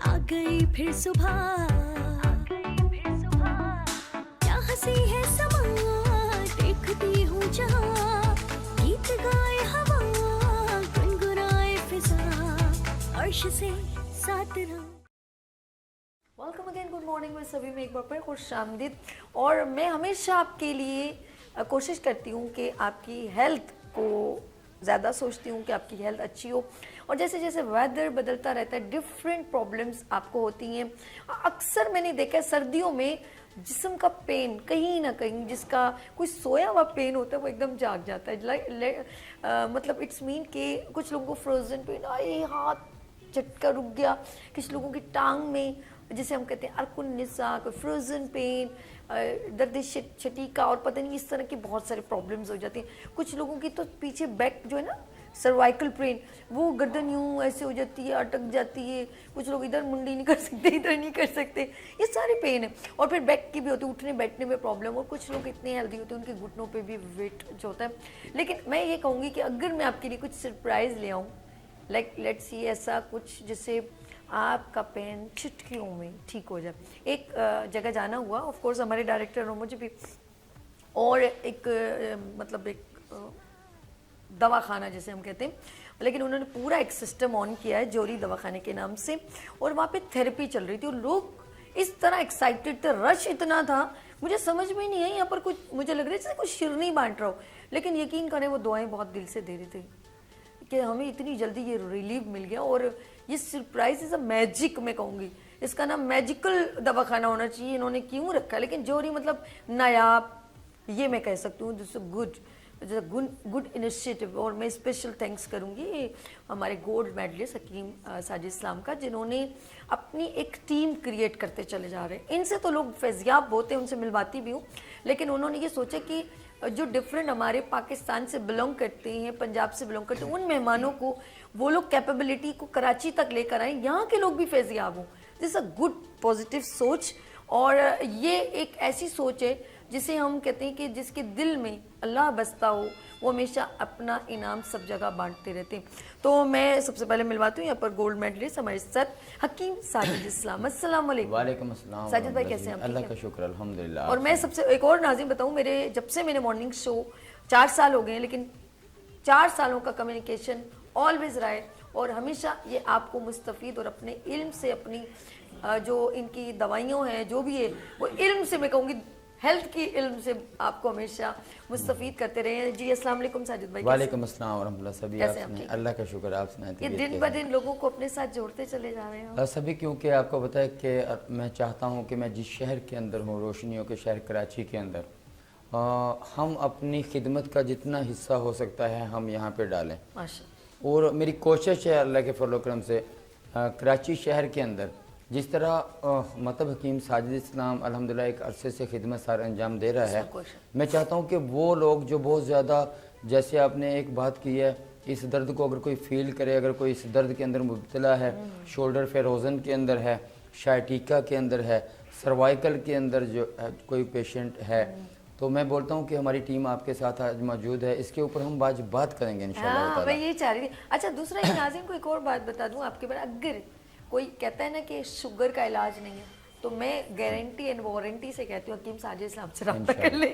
आ गई फिर सुबह, क्या हंसी है समा, देखती हूँ जहाँ, गीत गाए हवा, गुनगुनाए फिजा, अर्श से साथ रहा। वेलकम अगेन, गुड मॉर्निंग में सभी में एक बार फिर खुश आमदीद। और मैं हमेशा आपके लिए कोशिश करती हूँ कि आपकी हेल्थ को ज़्यादा सोचती हूँ कि आपकी हेल्थ अच्छी हो। और जैसे जैसे वेदर बदलता रहता है डिफरेंट प्रॉब्लम्स आपको होती हैं। अक्सर मैंने देखा है सर्दियों में जिस्म का पेन कहीं ना कहीं, जिसका कोई सोया हुआ पेन होता है वो एकदम जाग जाता है। मतलब इट्स मीन कि कुछ लोगों को फ्रोजन पेन, आए हाथ झटका रुक गया, कुछ लोगों की टांग में जिसे हम कहते हैं अर्कुन निसा, कोई फ्रोजन पेन, दर्द छटीका और पता नहीं इस तरह की बहुत सारी प्रॉब्लम्स हो जाती हैं। कुछ लोगों की तो पीछे बैक जो है ना, सर्वाइकल पेन, वो गर्दन यूँ ऐसे हो जाती है, अटक जाती है। कुछ लोग इधर मुंडी नहीं कर सकते, इधर नहीं कर सकते, ये सारे पेन है। और फिर बैक की भी होती है, उठने बैठने में प्रॉब्लम। और कुछ लोग इतने हेल्दी होते हैं उनके घुटनों पे भी वेट जो होता है। लेकिन मैं ये कहूँगी कि अगर मैं आपके लिए कुछ सरप्राइज़ ले आऊँ, लाइक लेट्स सी, ऐसा कुछ जिससे आपका पेन चुटकियों में ठीक हो जाए। एक जगह जाना हुआ, ऑफ कोर्स हमारे डायरेक्टर और मुझे भी, और एक मतलब एक दवाखाना जैसे हम कहते हैं, लेकिन उन्होंने पूरा एक सिस्टम ऑन किया है जोरी दवाखाने के नाम से। और वहाँ पे थेरेपी चल रही थी और लोग इस तरह एक्साइटेड थे, रश इतना था, मुझे समझ में नहीं आई। यहाँ पर कुछ मुझे लग रहा है जैसे कुछ शिरनी बांट रहा हो, लेकिन यकीन करें वो दुआएं बहुत दिल से दे रहे थे कि हमें इतनी जल्दी ये रिलीफ मिल गया। और ये सरप्राइज इज अ मैजिक, मैं कहूँगी इसका नाम मैजिकल दवाखाना होना चाहिए। इन्होंने क्यों रखा, लेकिन जोरी मतलब नायाब, ये मैं कह सकती हूँ। This good initiative. और मैं स्पेशल थैंक्स करूँगी हमारे गोल्ड मेडलिस्ट हकीम साजिद इस्लाम का, जिन्होंने अपनी एक टीम क्रिएट करते चले जा रहे हैं। इनसे तो लोग फैज़याब होते हैं, उनसे मिलवाती भी हूँ, लेकिन उन्होंने ये सोचा कि जो डिफरेंट हमारे पाकिस्तान से बिलोंग करते हैं, पंजाब से बिलोंग करते हैं, उन मेहमानों को वो लोग कैपेबिलिटी को कराची तक लेकर आएँ, यहाँ के लोग भी फैज़याब हों। दिस अ गुड पॉजिटिव सोच। और ये एक ऐसी सोच है जिसे हम कहते हैं कि जिसके दिल में अल्लाह बसता हो, वो हमेशा अपना इनाम सब जगह बांटते रहते हैं। तो मैं सबसे पहले मिलवाती हूँ यहाँ पर गोल्ड मेडलिस्ट हमारे साथ हकीम साजिद इस्लाम। अस्सलाम वालेकुम। वालेकुम अस्सलाम। साजिद भाई कैसे हैं आप? अल्लाह का शुक्र, अल्हम्दुलिल्लाह। और मैं सबसे एक और नाज़िम बताऊँ, मेरे जब से मैंने मॉर्निंग शो 4 साल हो गए हैं, लेकिन 4 सालों का कम्युनिकेशन ऑलवेज रहा है। और हमेशा ये आपको मुस्तफ़ीद और अपने इल्म से, अपनी जो इनकी दवाइयों हैं जो भी है, वो इल्म से, मैं कहूँगी हेल्थ की इल्म से आपको हमेशा मुस्तफ़ीद करते रहे हैं। जी अस्सलाम वालेकुम साजिद भाई। वालेकुम अस्सलाम व रहमतुल्लाह। सभी कैसे आपने, आप? अल्लाह का शुक्र, आप सुनाएं। ये दिन ब दिन लोगों को अपने साथ जोड़ते चले जा रहे हैं सभी, क्योंकि आपको पता है कि मैं चाहता हूँ कि मैं जिस शहर के अंदर हूँ, रोशनियों के शहर कराची के अंदर, हम अपनी खिदमत का जितना हिस्सा हो सकता है हम यहाँ पे डालें। माशा। और मेरी कोशिश है अल्लाह के फजल व करम से कराची शहर के अंदर जिस तरह मतलब हकीम साजिद इस्लाम अल्हम्दुलिल्लाह एक अरसे से खिदमत सार अंजाम दे रहा है, मैं चाहता हूँ कि वो लोग जो बहुत ज़्यादा, जैसे आपने एक बात की है, इस दर्द को अगर कोई फील करे, अगर कोई इस दर्द के अंदर मुब्तला है, शोल्डर फेरोजन के अंदर है, शायटिका के अंदर है, सर्वाइकल के अंदर जो कोई पेशेंट है, तो मैं बोलता हूँ कि हमारी टीम आपके साथ आज मौजूद है। इसके ऊपर हम आज बात करेंगे इंशाअल्लाह। हाँ, मैं ये चाह रही थी। अच्छा, दूसरा एक नाज़िम को एक और बात बता दूँ आपके बारे, अगर कोई कहता है ना कि शुगर का इलाज नहीं है, तो मैं गारंटी एंड वारंटी से कहती हूँ हकीम साजिद इस्लाम से रब्ता कर ले।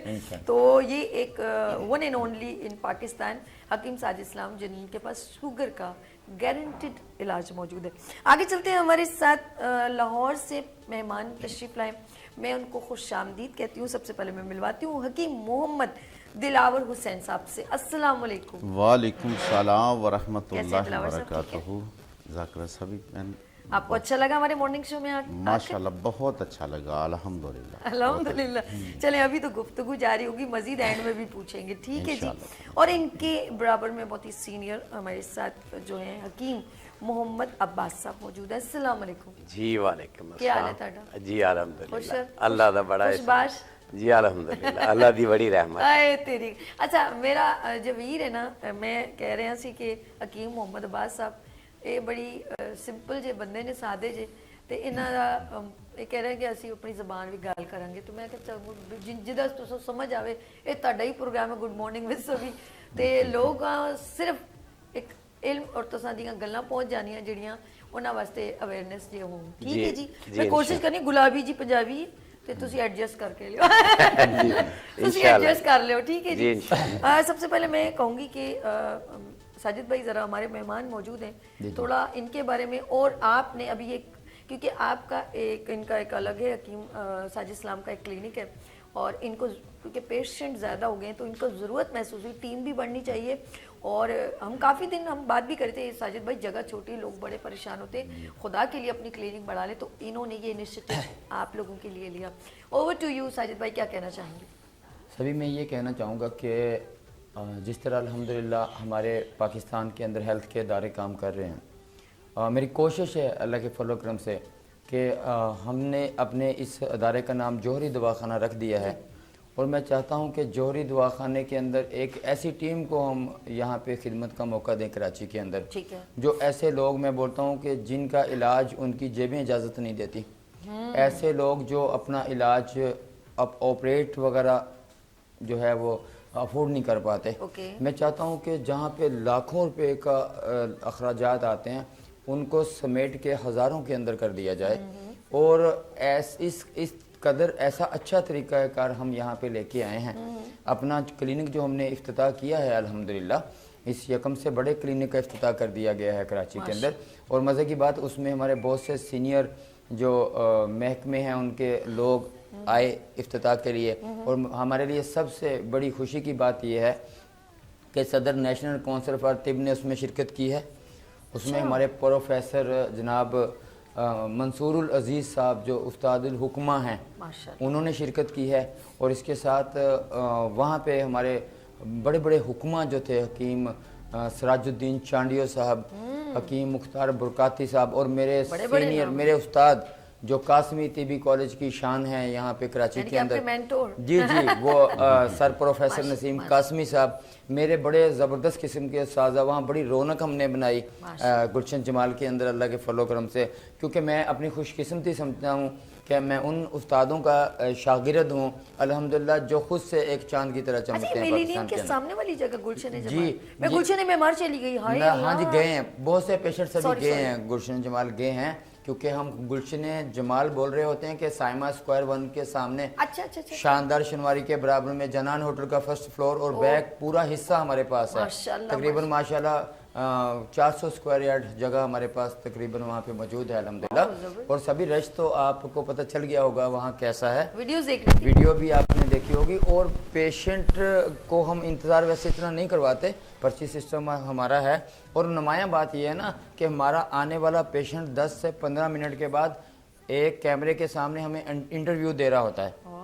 तो ये एक one and only in Pakistan Hakim Sajid Islam, जिनके पास शुगर का गारंटीड इलाज मौजूद है। आगे चलते हैं, हमारे साथ लाहौर से मेहमान तशरीफ़ लाए, मैं उनको खुश आमदीद कहती हूँ। सबसे पहले मैं मिलवाती हूँ हकीम मोहम्मद दिलावर हुसैन साहब से। अस्सलाम वालेकुम। वालेकुम सलाम व रहमतुल्लाहि व बरकातहू। ज़ाकिरा सभी आपको अच्छा लगा हमारे मॉर्निंग शो में आकर? माशाल्लाह बहुत अच्छा लगा, अल्हम्दुलिल्लाह अल्हम्दुलिल्लाह। चलें, अभी तो गुफ्तगू जारी होगी, मजीद एंड में भी पूछेंगे, ठीक है जी। और इनके बराबर में बहुत ही सीनियर हमारे साथ जो हैं हकीम मोहम्मद अब्बास साहब मौजूद है। अस्सलाम वालेकुम। जी वालेकुम क्या हाल है अस्सलाम। ताड़ा? जी अल्हम्दुलिल्लाह, अल्लाह दा बड़ा खुशबाश। जी अल्हम्दुलिल्लाह, अल्लाह दी बड़ी रहमत। आए तेरी। अच्छा, मेरा जो वीर है ना, मैं कह रहा सी कि हकीम मोहम्मद अब्बास साहब ये बड़ी सिंपल जे बंदे ने, सादे जे, तो इन्हों का ये कह रहे हैं कि असी अपनी जबान भी गल करांगे। तो मैं जिदा तुम समझ आवे, ये तुहाडा ही प्रोग्राम है गुड मॉर्निंग विद सभी, तो लोग सिर्फ एक इल्म और तुसां दीयां गल्लां पहुंच जानियां जिहड़ियां ਉਹਨਾਂ ਵਾਸਤੇ ਅਵੇਅਰਨੈਸ ਜੇ ਹੋ ਠੀਕ ਜੀ, ਹੈ ਜੀ ਜੀ, ਮੈਂ ਕੋਸ਼ਿਸ਼ ਕਰਨੀ ਗੁਲਾਬੀ ਜੀ ਪੰਜਾਬੀ ਤੇ ਤੁਸੀਂ ਐਡਜਸਟ ਕਰਕੇ ਲਿਓ ਤੁਸੀਂ इंशाल्लाह। एडजस्ट कर लो ठीक है जी, जी सबसे पहले मैं कहूँगी कि साजिद भाई ज़रा हमारे मेहमान मौजूद हैं थोड़ा इनके बारे में और आपने अभी एक क्योंकि आपका एक इनका एक अलग है हकीम साजिद इस्लाम का एक क्लिनिक है और इनको क्योंकि पेशेंट ज़्यादा हो गए हैं तो इनको ज़रूरत महसूस हुई टीम भी बढ़नी चाहिए और हम काफ़ी दिन हम बात भी करते हैं साजिद भाई जगह छोटी लोग बड़े परेशान होते हैं खुदा के लिए अपनी क्लिनिक बढ़ा लें तो इन्होंने ये इनिशिएटिव आप लोगों के लिए लिया ओवर टू यू साजिद भाई क्या कहना चाहेंगे सभी मैं ये कहना चाहूँगा कि जिस तरह अल्हम्दुलिल्लाह हमारे पाकिस्तान के अंदर हेल्थ के इदारे काम कर रहे हैं मेरी कोशिश है अल्लाह के फजल करम से कि हमने अपने इस अदारे का नाम जौहरी दवाखाना रख दिया है और मैं चाहता हूं कि जौहरी दवाखाने के अंदर एक ऐसी टीम को हम यहाँ पे खिदमत का मौका दें कराची के अंदर ठीक है जो ऐसे लोग मैं बोलता हूँ कि जिनका इलाज उनकी जेबें इजाज़त नहीं देती ऐसे लोग जो अपना इलाज अब ऑपरेट वगैरह जो है वो अफोर्ड नहीं कर पाते ओके। मैं चाहता हूँ कि जहाँ पे लाखों रुपए का अखराजात आते हैं उनको समेट के हज़ारों के अंदर कर दिया जाए और इस कदर ऐसा अच्छा तरीका कार हम यहाँ पे लेके आए हैं अपना क्लिनिक जो हमने इफ्तिताह किया है अल्हम्दुलिल्लाह इस यकम से बड़े क्लिनिक का इफ्तिताह कर दिया गया है कराची के अंदर और मज़े की बात उसमें हमारे बहुत से सीनियर जो महकमे हैं उनके लोग आए इफ्तिताह के लिए और हमारे लिए सबसे बड़ी खुशी की बात यह है कि सदर नेशनल काउंसिल फॉर तिब ने उसमें शिरकत की है उसमें हमारे प्रोफेसर जनाब मंसूरुल अजीज़ साहब जो उस्तादुल हुक्मा हैं उन्होंने शिरकत की है और इसके साथ वहाँ पे हमारे बड़े बड़े हुक्मा जो थे हकीम सिराजुद्दीन चांडियो साहब हकीम मुख्तार बुरकाती साहब और मेरे सीनियर मेरे उस्ताद जो कासमी तिबी कॉलेज की शान है यहाँ पे कराची के अंदर जी जी वो सर प्रोफेसर नसीम कासमी साहब मेरे बड़े ज़बरदस्त किस्म के साजा वहाँ बड़ी रौनक हमने बनाई गुलशन जमाल के अंदर अल्लाह के फलो करम से क्योंकि मैं अपनी खुशकिस्मती समझता हूँ कि मैं उन उस्तादों का शागिर्द हूँ अल्हम्दुलिल्लाह जो खुद से एक चांद की तरह चमकते हैं पाकिस्तान के सामने वाली जगह गुलशन जी मैं गुलशन में मार चली गई हाँ जी गए हैं बहुत से पेशेंट सभी गए हैं गुलशन जमाल गए हैं क्योंकि हम गुलशन जमाल बोल रहे होते हैं कि साइमा स्क्वायर 1 के सामने अच्छा। शानदार शनवारी के बराबर में जनान होटल का फर्स्ट फ्लोर और बैक पूरा हिस्सा हमारे पास है तकरीबन माशाल्लाह 400 स्क्वायर यार्ड जगह हमारे पास तकरीबन वहाँ पे मौजूद है अल्हम्दुलिल्लाह और सभी रश तो आपको पता चल गया होगा वहाँ कैसा है वीडियो भी आपने देखी होगी और पेशेंट को हम इंतज़ार वैसे इतना नहीं करवाते पर्ची सिस्टम हमारा है और नुमाया बात यह है ना कि हमारा आने वाला पेशेंट 10 से 15 मिनट के बाद एक कैमरे के सामने हमें इंटरव्यू दे रहा होता है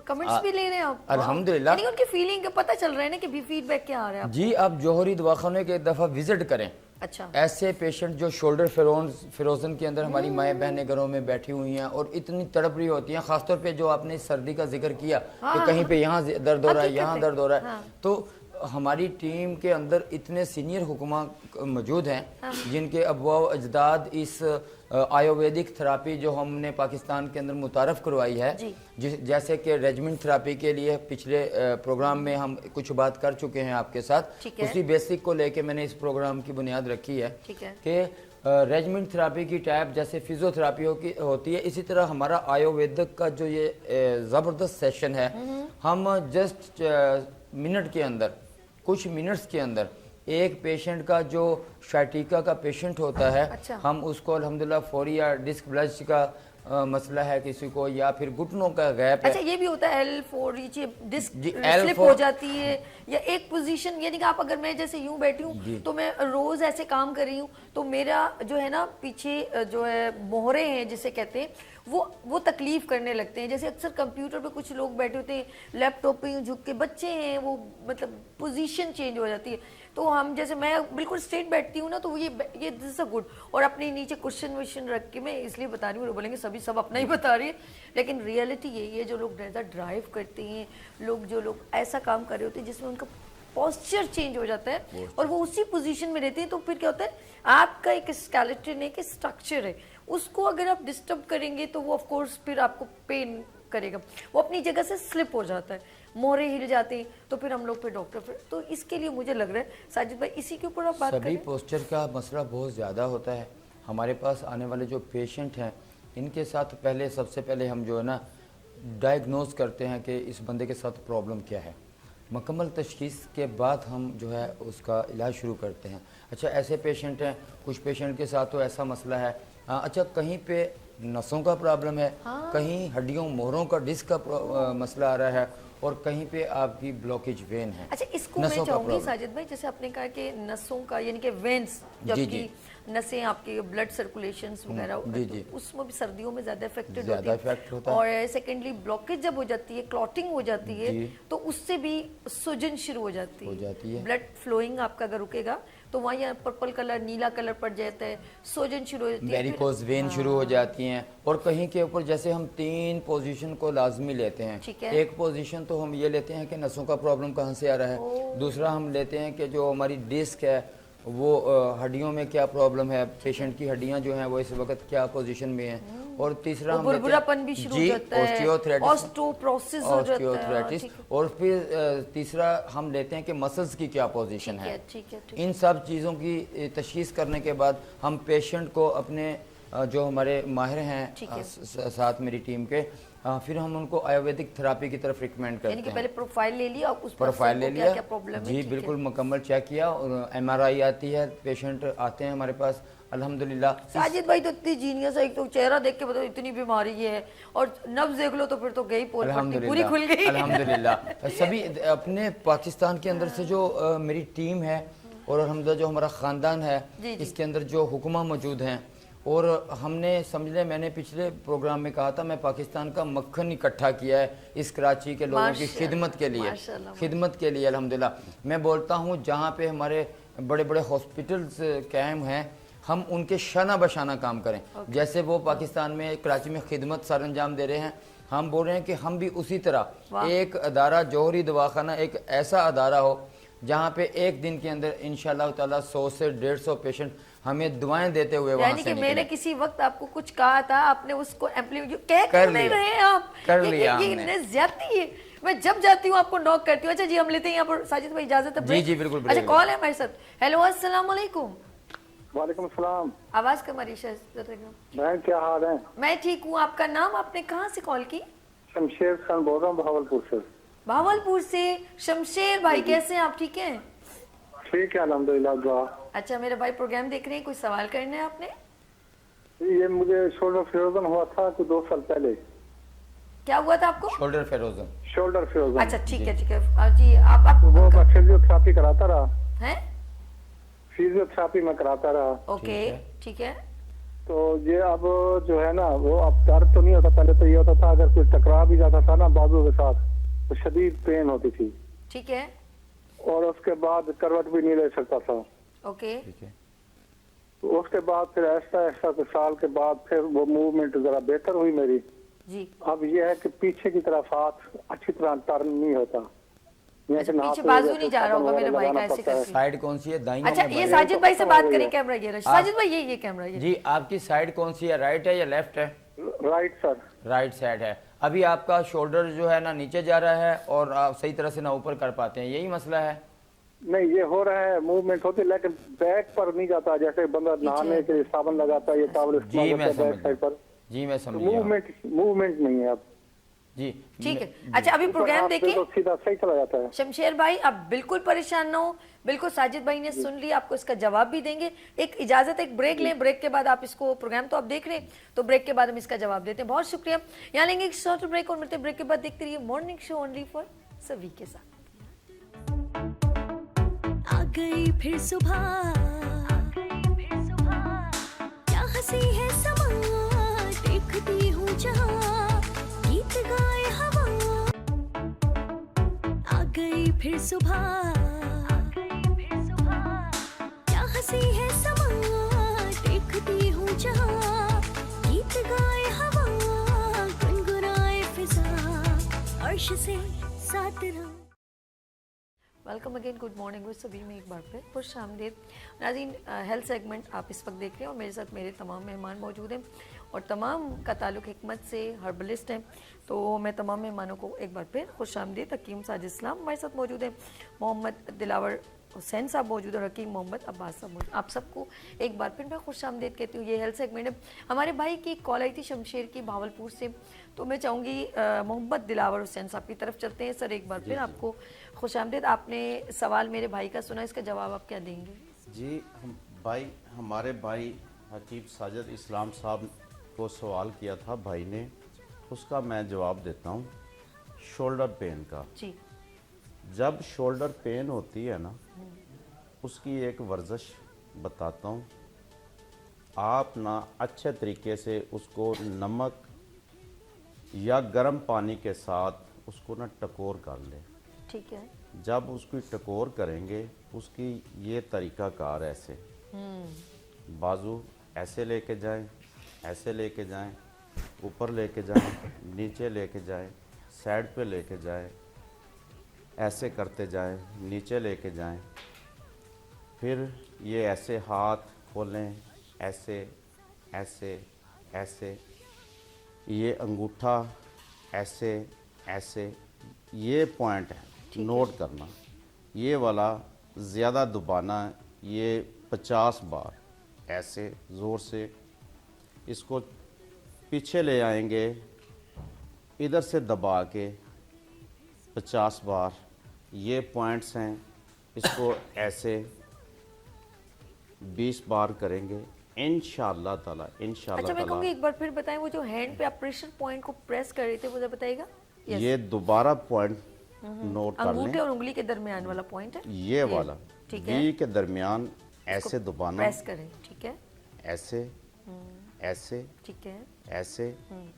कमेंट्स भी ले रहे हैं आप अल्हम्दुलिल्लाह उनकी फीलिंग का पता चल रहा है ना कि भी फीडबैक क्या आ रहा है जी आप जौहरी दवाखाने के एक दफ़ा विजिट करें अच्छा ऐसे पेशेंट जो शोल्डर फिरोजन के अंदर हमारी माएँ बहनें घरों में बैठी हुई हैं और इतनी तड़प रही होती हैं खासतौर पे जो आपने सर्दी का जिक्र किया कि कहीं पे यहाँ दर्द हो रहा है यहाँ दर्द हो रहा है तो हमारी टीम के अंदर इतने सीनियर हुक्मा मौजूद हैं जिनके अबवा अजदाद इस आयुर्वेदिक थेरापी जो हमने पाकिस्तान के अंदर मुतारफ़ करवाई है जैसे कि रेजिमेंट थेरापी के लिए पिछले प्रोग्राम में हम कुछ बात कर चुके हैं आपके साथ उसी बेसिक को लेके मैंने इस प्रोग्राम की बुनियाद रखी है कि रेजिमेंट थेरापी की टाइप जैसे फिजियोथेरापी होती है इसी तरह हमारा आयुर्वेदिक का जो ये ज़बरदस्त सेशन है हम जस्ट मिनट के अंदर कुछ मिनट्स के अंदर एक पेशेंट का जो शाइटिका का पेशेंट होता है हम उसको अल्हम्दुलिल्लाह फौरी या डिस्क ब्लश का मसला है किसी को या फिर घुटनों का गैप है अच्छा ये भी होता है L4 नीचे डिस्क स्लिप हो जाती है या एक पोजीशन यानी कि आप अगर मैं जैसे यूं बैठी हूँ तो मैं रोज ऐसे काम कर रही हूँ तो मेरा जो है ना पीछे जो है मोहरे हैं जिसे कहते हैं वो तकलीफ करने लगते हैं जैसे अक्सर कंप्यूटर पे कुछ लोग बैठे होते हैं लैपटॉप पे झुक के बच्चे हैं वो मतलब पोजीशन चेंज हो जाती है तो हम जैसे मैं बिल्कुल स्ट्रेट बैठती हूँ ना तो ये दिस इज अ गुड और अपने नीचे क्वेश्चन वश्चन रख के मैं इसलिए बता रही हूँ बोलेंगे सभी सब अपना ही बता रही है लेकिन रियलिटी यही है जो लोग ड्राइव करते हैं जो लोग ऐसा काम कर रहे होते हैं जिसमें उनका पोस्चर चेंज हो जाता है और वो उसी पोजीशन में रहते हैं तो फिर क्या होता है आपका एक स्केलेटन है कि स्ट्रक्चर है उसको अगर आप डिस्टर्ब करेंगे तो वो ऑफ कोर्स फिर आपको पेन करेगा वो अपनी जगह से स्लिप हो जाता है मोहरे हिल जाते हैं तो फिर हम लोग फिर डॉक्टर तो इसके लिए मुझे लग रहा है साजिद भाई इसी के ऊपर आप बात करें सभी पोस्चर का मसला बहुत ज़्यादा होता है ہمارے پاس آنے والے جو پیشنٹ ہیں ان کے ساتھ پہلے سب سے پہلے ہم جو ہے نا ڈائگنوز کرتے ہیں کہ اس بندے کے ساتھ پرابلم کیا ہے. مکمل تشخیص کے بعد ہم جو ہے اس کا علاج شروع کرتے ہیں. اچھا ایسے پیشنٹ ہیں, کچھ پیشنٹ کے ساتھ تو ایسا مسئلہ ہے, اچھا کہیں پہ نسوں کا پرابلم ہے, کہیں ہڈیوں مہروں کا ڈسک کا مسئلہ آ رہا ہے, اور کہیں پہ آپ کی بلوکیج وین ہے. اچھا اس کو میں چاہوں گی ساجد بھائی, جیسے آپ نے کہا کہ نسوں کا یعنی کہ وینز, جب کی نسیں آپ کی بلڈ سرکولیشنز وغیرہ, اس میں بھی سردیوں میں زیادہ افیکٹڈ ہوتی ہے, اور سیکنڈلی بلوکیج جب ہو جاتی ہے, کلوٹنگ ہو جاتی ہے, تو اس سے بھی سوجن شروع ہو جاتی ہے. بلڈ فلوئنگ آپ کا اگر رکے گا تو وہاں یہ پرپل کلر, نیلا کلر پڑ جاتا ہے, سوجن شروع ہو جاتی ہے, ویریکوز وین شروع ہو جاتی ہیں. اور کہیں کے اوپر جیسے ہم 3 پوزیشن کو لازمی لیتے ہیں. ایک پوزیشن تو ہم یہ لیتے ہیں کہ نسوں کا پرابلم کہاں سے آ رہا ہے, دوسرا ہم لیتے ہیں کہ جو ہماری ڈسک ہے وہ ہڈیوں میں کیا پرابلم ہے, پیشنٹ کی ہڈیاں جو ہیں وہ اس وقت کیا پوزیشن میں ہیں, اور تیسرا ہم بربراپن بھی شروع ہو جاتا ہے, آسٹیوپروسس ہو جاتا ہے, اور پھر تیسرا ہم لیتے ہیں کہ مسلز کی کیا پوزیشن ہے. ان سب چیزوں کی تشخیص کرنے کے بعد ہم پیشنٹ کو اپنے جو ہمارے ماہر ہیں ساتھ میری ٹیم کے, پھر ہم ان کو آیورویدک تھراپی کی طرف ریکمینڈ کرتے ہیں. یعنی کہ پہلے پروفائل لے لیا, اس پروفائل لے لیا, کیا پرابلم ہے, جی بالکل مکمل چیک کیا, اور MRI آتی ہے, پیشنٹ آتے ہیں ہمارے پاس الحمدللہ. ساجد بھائی تو اتنی جینیس ہے, ایک تو چہرہ دیکھ کے بتاؤ اتنی بیماری ہے, اور نبض دیکھ لو تو پھر تو گئی پول پٹی پوری کھل گئی. الحمدللہ سبھی اپنے پاکستان کے اندر سے جو میری ٹیم ہے, اور الحمدللہ جو ہمارا خاندان ہے, اس کے اندر جو حکمہ موجود ہیں, اور ہم نے سمجھ لیں, میں نے پچھلے پروگرام میں کہا تھا میں پاکستان کا مکھن اکٹھا کیا ہے اس کراچی کے لوگوں کی خدمت کے لیے, الحمدللہ. میں بولتا ہوں جہاں پہ ہمارے بڑے بڑے ہاسپٹلز قائم ہیں, ہم ان کے شانہ بشانہ کام کریں. جیسے وہ پاکستان میں کراچی میں خدمت سر انجام دے رہے ہیں, ہم بول رہے ہیں کہ ہم بھی اسی طرح ایک ادارہ, جوہری دواخانہ ایک ایسا ادارہ ہو جہاں پہ ایک دن کے اندر انشاءاللہ تعالیٰ 100 سے 150 پیشنٹ ہمیں دعائیں دیتے ہوئے وہاں سے نکلیں. یعنی کہ میں نے کسی وقت آپ کو کچھ کہا تھا, آپ نے اس کو ایمپلیمنٹ کر نہیں رہے ہیں آپ, کر لیا ہم نے. یہ زیادتی ہے. میں جب جاتی ہوں آپ کو نوک کرتی ہوں. اچھا جی ہم لیتے ہیں یہاں پر ساجد بھائی اجازت ہے؟ جی بالکل. اچھا کال ہے ہمارے ساتھ. ہیلو السلام علیکم. وعلیکم السلام. آواز کماری شہزاد. میں کیا حال ہے؟ میں ٹھیک ہوں. آپ کا نام, آپ نے کہاں سے کال کی؟ شمشیر خان بول رہا ہوں بہاولپور سے. بہاولپور سے. شمشیر بھائی کیسے ہیں آپ, ٹھیک ہیں؟ ٹھیک ہے الحمدللہ, دعا. اچھا میرے بھائی پروگرام دیکھ رہے ہیں, کوئی سوال کرنا ہے آپ نے؟ یہ مجھے شولڈر فیروزن ہوا تھا کچھ 2 سال پہلے. کیا ہوا تھا آپ کو؟ شولڈر فیروزن. شولڈر فیروزن. اچھا ٹھیک ہے ٹھیک ہے جی. آپ وہ فزیو تھراپی کراتا رہا. ہیں فزیو تھراپی میں کراتا رہا. اوکے ٹھیک ہے. تو یہ اب جو ہے نا وہ اب درد تو نہیں ہوتا, پہلے تو یہ ہوتا تھا اگر کوئی ٹکرا بھی جاتا تھا نا بازو کے ساتھ تو شدید پین ہوتی تھی. ٹھیک ہے. اور اس کے بعد کروٹ بھی نہیں لے سکتا تھا. اوکے. اس کے بعد پھر ایسا کچھ سال کے بعد پھر وہ موومنٹ ذرا بہتر ہوئی میری. جی. اب یہ ہے کہ پیچھے کی طرف ہاتھ اچھی طرح ٹرن نہیں ہوتا. پیچھے بازو نہیں جا رہا ہوگا میرے بھائی کا, ایسے کرتے. سائیڈ کون سی ہے, دائیں؟ اچھا یہ ساجد بھائی سے بات کریں, کیمرہ یہ رہا. ساجد بھائی یہ کیمرہ یہ. جی آپ کی سائیڈ کون سی ہے, رائٹ ہے یا لیفٹ ہے؟ Right sir. رائٹ سائیڈ ہے. ابھی آپ کا شولڈر جو ہے نا نیچے جا رہا ہے اور آپ صحیح طرح سے نہ اوپر کر پاتے ہیں, یہی مسئلہ ہے؟ نہیں یہ ہو رہا ہے, موومنٹ ہوتی ہے لیکن بیک پر نہیں جاتا. جیسے بندہ نہانے کے صابن لگاتا ہے, یہ ٹاول استعمال کرتا ہے بیک سائڈ پر. جی میں سمجھ گیا. موومنٹ نہیں ہے اب. جی ٹھیک ہے. اچھا ابھی پروگرام دیکھیں. سیدھا صحیح چلا جاتا ہے. شمشیر بھائی آپ بالکل پریشان نہ ہو, بالکل ساجد بھائی نے سن لی, آپ کو اس کا جواب بھی دیں گے. ایک اجازت, ایک بریک لیں, بریک کے بعد آپ اس کو پروگرام تو آپ دیکھ رہے ہیں, تو بریک کے بعد ہم اس کا جواب دیتے ہیں. بہت شکریہ. یہاں لیں گے ایک شارٹ بریک, اور ملتے ہیں بریک کے بعد. دیکھتے رہیے مارننگ شو اونلی فار سبھی کے ساتھ. آ گئی پھر صبح, کیا ہنسی ہے سما, دیکھتی ہوں جہاں گیت گائے ہوا. آ گئی پھر صبح, کیا ہنسی ہے سما, دیکھتی ہوں جہاں گیت گائے ہوا, گنگنائے فضا, عرش سے ساتھ رہا. ویلکم اگین, گڈ مارننگ وہ سبھی میں ایک بار پھر خوش آمدید. ناظرین ہیلتھ سیگمنٹ آپ اس وقت دیکھ رہے ہیں, اور میرے ساتھ میرے تمام مہمان موجود ہیں, اور تمام کا تعلق حکمت سے, ہربلسٹ ہیں. تو میں تمام مہمانوں کو ایک بار پھر خوش آمدید. حکیم ساجد اسلام ہمارے ساتھ موجود ہیں, محمد دلاور हुसैन साहब मौजूद और हकीम मोहम्मद अब्बास साहब मौजूद। आप सबको एक बार फिर मैं खुश आमदीद कहती हूँ। ये हेल्थ सेगमेंट है। हमारे भाई की कॉल आई थी शमशेर की भावलपुर से, तो मैं चाहूँगी मोहम्मद दिलावर हुसैन साहब की तरफ चलते हैं। सर एक बार फिर आपको खुश आमदीद। आपने सवाल मेरे भाई का सुना, इसका जवाब आप क्या देंगे? जी हमारे भाई हकीम साजिद इस्लाम साहब को सवाल किया था भाई ने, उसका मैं जवाब देता हूँ। शोल्डर पेन का, जी जब शोल्डर पेन होती है ना, उसकी एक वर्जिश बताता हूँ। आप ना अच्छे तरीके से उसको नमक या गर्म पानी के साथ उसको ना टकोर कर लें। ठीक है। जब उसकी टकोर करेंगे, उसकी ये तरीका कार ऐसे, बाजू ऐसे लेके जाएं, ऐसे लेके जाएं, ऊपर लेके जाएं, नीचे लेके जाएं, साइड पे लेके जाएं, ऐसे करते जाएं, नीचे लेके जाएं, फिर ये ऐसे हाथ खोलें, ऐसे ऐसे ऐसे, ये अंगूठा ऐसे ऐसे, ये पॉइंट है नोट करना। ये वाला ज़्यादा दबाना, ये 50 बार ऐसे ज़ोर से इसको पीछे ले आएंगे, इधर से दबा के 50 बार। ये पॉइंट्स हैं, इसको ऐसे 20 बार करेंगे इंशाअल्लाह ताला। अच्छा, मैं कहूँगी एक बार फिर बताएं, वो जो हैंड पे आप प्रेशर पॉइंट को प्रेस कर रहे थे, वो जरा बताइएगा। ये दोबारा पॉइंट नोट कर अंगूठे लें। और उंगली के दरमियान वाला पॉइंट है ये वाला ठीक है। वी के दरमियान ऐसे दबाना, प्रेस करें। ठीक है, ऐसे ऐसे ठीक है, ऐसे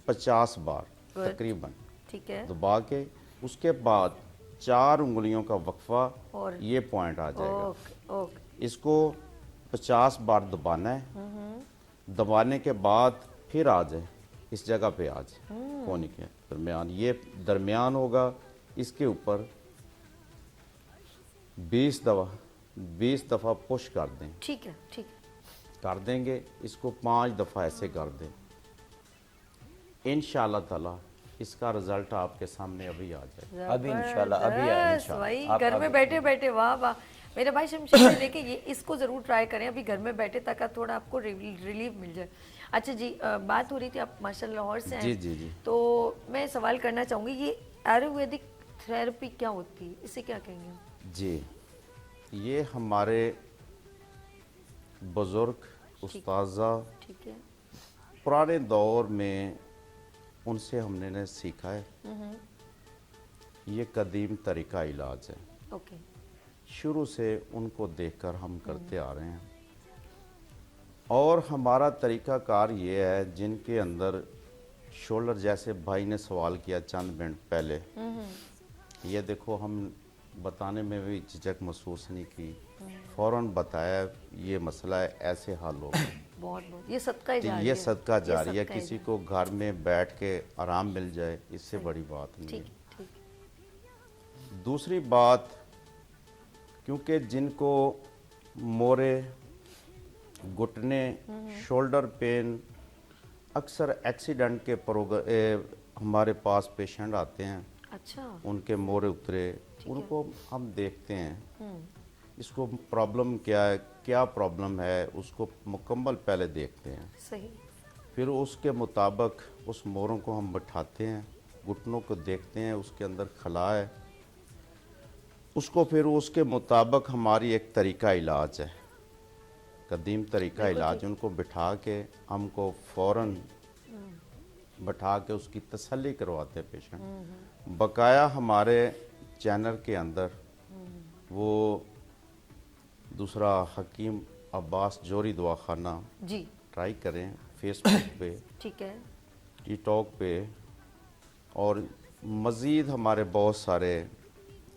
50 बार Good. तकरीबन ठीक है। दबा के, उसके बाद 4 उंगलियों का वक्फा और ये पॉइंट आ जाएगा। Okay okay. इसको 50 बार दबाना है। दबाने के बाद फिर आ जाए इस जगह पे, आ जाए कोने के दरमियान, ये दरमियान होगा, इसके ऊपर 20 दफ़ा पुश कर दें। ठीक है, ठीक है। कर देंगे, इसको 5 दफ़ा ऐसे कर दें। इंशाअल्लाह ताला इसका रिजल्ट आपके सामने अभी आ जाए। अभी इंशाल्लाह, अभी आए जबरदस्त इंशाल्लाह। भाई, आप घर में अभी- बैठे बैठे, वाह वाह। मेरे भाई शमशेर से लेके ये इसको जरूर ट्राई करें अभी घर में बैठे, ताकि थोड़ा आपको रिलीफ मिल जाए। अच्छा जी, बात हो रही थी, आप माशाल्लाह लाहौर से जी हैं, जी जी। तो मैं सवाल करना चाहूँगी, ये आयुर्वेदिक थेरेपी क्या होती है, इसे क्या कहेंगे? जी, ये हमारे बुज़ुर्ग उस्ताज़ा ठीक है। पुराने दौर में उनसे हमने ने सीखा है। ये कदीम तरीका इलाज है, ओके। शुरू से उनको देखकर हम करते आ रहे हैं। और हमारा तरीक़ाकार ये है, जिनके अंदर शोल्डर, जैसे भाई ने सवाल किया चंद मिनट पहले, ये देखो हम बताने में भी झिझक महसूस नहीं की, फ़ौरन बताया ये मसला है, ऐसे हल हो गया। बहुत बहुत, ये सदका ही जारी ये है। सदका जारी है, सदका ही किसी जारी। को घर में बैठ के आराम मिल जाए, इससे बड़ी बात नहीं ठीक है। ठीक। दूसरी बात, क्योंकि जिनको मोरे, घुटने, शोल्डर पेन, अक्सर एक्सीडेंट के हमारे पास पेशेंट आते हैं, अच्छा। उनके मोरे उतरे, उनको हम देखते हैं इसको प्रॉब्लम क्या है, क्या प्रॉब्लम है, उसको मुकम्मल पहले देखते हैं। सही। फिर उसके मुताबिक उस मोरों को हम बिठाते हैं, घुटनों को देखते हैं उसके अंदर खला है, उसको फिर उसके मुताबिक हमारी एक तरीका इलाज है, कदीम तरीका इलाज, उनको बिठा के हमको फ़ौरन बिठा के उसकी तसल्ली करवाते हैं पेशेंट। बकाया हमारे चैनल के अंदर वो दूसरा हकीम अब्बास जोरी दवाखाना जी। ट्राई करें, फेसबुक पे, ठीक है। टिकटॉक पे, और मज़ीद हमारे बहुत सारे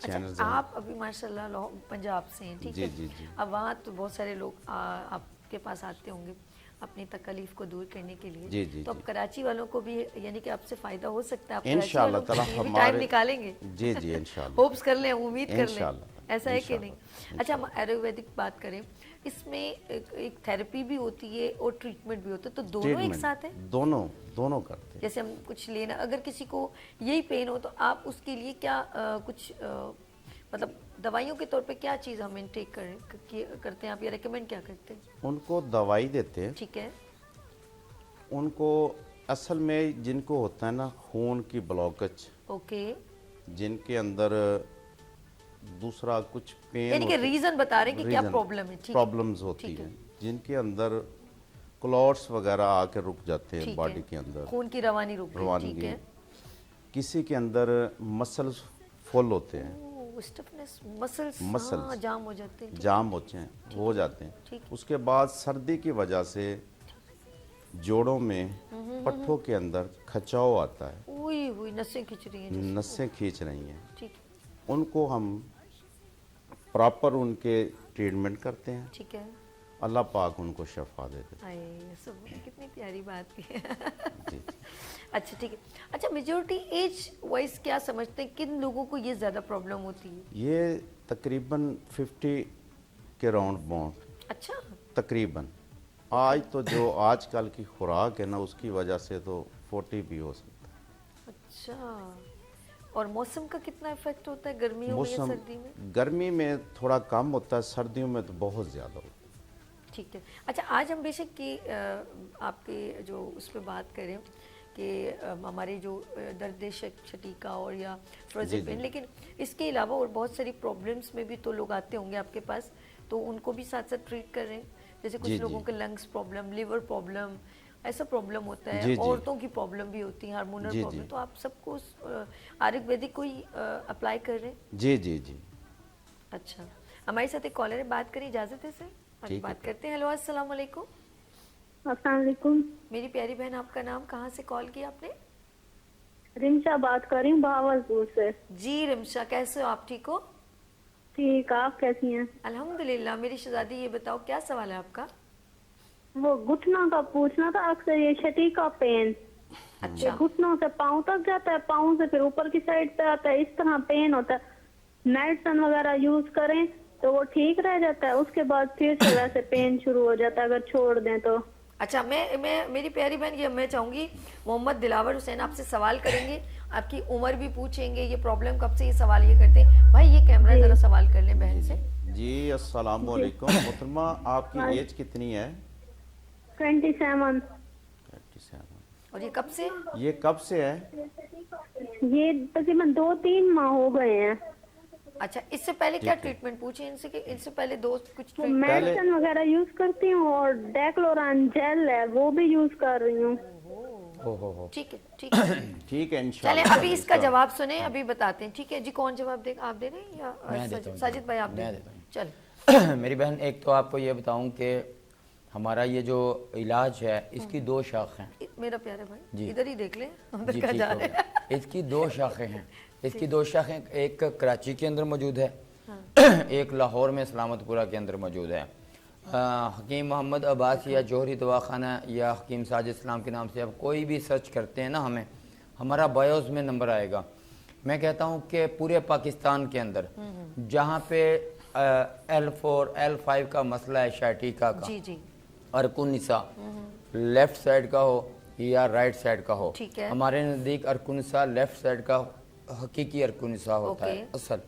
चैनल्स अच्छा, हैं। आप अभी माशाल्लाह पंजाब से हैं, ठीक जी, है। जी, जी। अब वहाँ तो बहुत सारे लोग आपके पास आते होंगे अपनी तकलीफ को दूर करने के लिए। जी, जी, तो अब जी। कराची वालों को भी यानी कि आपसे फायदा हो सकता है, आप इंशाअल्लाह कराची वालों के ताला लिए भी टाइम हमारे निकालेंगे। जी जी इंशाअल्लाह। होप्स कर लें, उम्मीद कर लें, इंशाअल्लाह, ऐसा है कि नहीं? इंशाअल्लाह, अच्छा, हम आयुर्वेदिक बात करें, इसमें एक थेरेपी भी होती है और ट्रीटमेंट भी होता है, तो दोनों एक ट्रीटमेंट साथ है? दोनों करते हैं। जैसे हम कुछ लेना, अगर किसी को यही पेन हो, तो आप उसके लिए क्या कुछ मतलब दवाइयों के तौर पे क्या चीज़ हम इनटेक करते हैं आप, या रेकमेंड क्या करते हैं? उनको दवाई देते हैं। ठीक है। उनको असल में जिनको होता है ना खून की ब्लॉकेज, ओके, जिनके अंदर दूसरा कुछ पेन, यानी कि रीजन बता रहे हैं कि क्या प्रॉब्लम है। ठीक है, प्रॉब्लम्स होती ठीक है। हैं, जिनके अंदर क्लॉट्स वगैरह आके रुक जाते हैं ठीक बॉडी है। के अंदर, खून की रवानी रुक गई। रवानी ठीक की। है। किसी के अंदर मसल्स फुल होते हैं, स्टिफनेस, मसल्स Muscles। जाम हो जाते हैं। जाम होते हैं, हो जाते ठीक हैं। है। उसके बाद सर्दी की वजह से जोड़ों में पट्ठों के अंदर खचाव आता है, हुई हुई नसें खिंच रही हैं जैसे। नसें खींच रही हैं, ठीक है, उनको हम प्रॉपर उनके ट्रीटमेंट करते हैं। ठीक है। अल्लाह पाक उनको शफा दे देते आए, सब कितनी प्यारी बात की है। हैं। जी। अच्छा, ठीक है। अच्छा, मेजोरिटी एज वाइज क्या समझते हैं, किन लोगों को ये ज़्यादा प्रॉब्लम होती है? ये तकरीबन 50 के राउंड बाउंड, अच्छा, तकरीबन। आज तो जो आजकल की खुराक है ना, उसकी वजह से तो 40 भी हो सकता है। अच्छा। और मौसम का कितना इफेक्ट होता है गर्मियों में या मौसम सर्दी में? गर्मी में थोड़ा कम होता है, सर्दियों में तो बहुत ज़्यादा होता है। ठीक है। अच्छा, आज हम बेशक कि आपके जो उस पर बात करें कि हमारे जो दर्द शटीका और या फ्रोजन पेन, लेकिन इसके अलावा और बहुत सारी प्रॉब्लम्स में भी तो लोग आते होंगे आपके पास, तो उनको भी साथ साथ ट्रीट कर रहे हैं। जैसे कुछ लोगों के लंग्स प्रॉब्लम, लिवर प्रॉब्लम, ऐसा प्रॉब्लम होता है। औरतों की प्रॉब्लम भी होती है, हार्मोनल प्रॉब्लम। तो आप सबको आयुर्वेदिक कोई अप्लाई कर रहे हैं? जी जी जी। अच्छा, हमारे साथ एक कॉलर है, बात करें, इजाज़त है सर? आगे बात करते हैं। हेलो, अस्सलाम वालेकुम। अस्सलाम वालेकुम। मेरी प्यारी बहन, आपका नाम, कहाँ से कॉल किया आपने? रिमशा बात कर रही हूँ भावलपुर से। जी रिमशा, कैसे हो आप, ठीक हो? ठीक, आप कैसी हैं? अल्हम्दुलिल्लाह। मेरी शहजादी, ये बताओ क्या सवाल है आपका? वो घुटनों का पूछना था। अक्सर ये छठी का पेन, अच्छा, घुटनों से पाँव तक जाता है, पाँव से फिर ऊपर की साइड पे आता है, इस तरह पेन होता है। मेडिसिन वगैरह यूज करें तो वो ठीक रह जाता है, उसके बाद फिर से वैसे पेन शुरू हो जाता है अगर छोड़ दें तो। अच्छा, मैं मेरी प्यारी बहन, ये मैं चाहूंगी मोहम्मद दिलावर हुसैन आपसे सवाल करेंगे, आपकी उम्र भी पूछेंगे, ये प्रॉब्लम कब से ये सवाल ये करते हैं। भाई ये कैमरा जरा सवाल कर लें बहन से। जी अस्सलाम वालेकुम। मोहतरमा, आपकी एज कितनी है? 27। 27। और ये कब से? ये कब से है? ये तकरीबन 2-3 माह हो गए हैं। अच्छा, इससे पहले क्या ट्रीटमेंट पूछे इनसे कि इससे पहले दोस्त कुछ ट्रीटमेंट? मेडिसिन वगैरह यूज करती हूँ और डेक्लोरान जेल है वो भी यूज कर रही हूँ। ठीक है, ठीक है। ठीक है, चले इंशाल्लाह। अभी इसका जवाब सुने, अभी बताते हैं। ठीक है जी, कौन जवाब दे, आप दे रहे हैं या मैं देता हूँ। साजिद भाई आप दे? मैं देता हूँ। चल। मेरी बहन, एक तो आपको ये बताऊं कि हमारा ये जो इलाज है इसकी 2 शाखें हैं। मेरा प्यारा भाई, जी। इधर ही देख ले, अंदर जी, का ठीक जा हो रहे गया। हैं। इसकी 2 शाखें हैं। इसकी 2 शाखें, एक कराची के अंदर मौजूद है, एक लाहौर में सलामतपुरा के अंदर मौजूद है। हकीम मोहम्मद अब्बास या जौहरी दवाखाना या हकीम साजिद इस्लाम के नाम से आप कोई भी सर्च करते हैं ना, हमें हमारा बायोस में नंबर आएगा। मैं कहता हूँ कि पूरे पाकिस्तान के अंदर जहाँ पे L4 L5 का मसला है, शाइटिका का, जी जी, अरकुनिसा लेफ्ट साइड का हो या राइट साइड का हो, ठीक है। हमारे नज़दीक अरकुनिसा लेफ्ट साइड का हकीकी अरकुनिसा होता है असल।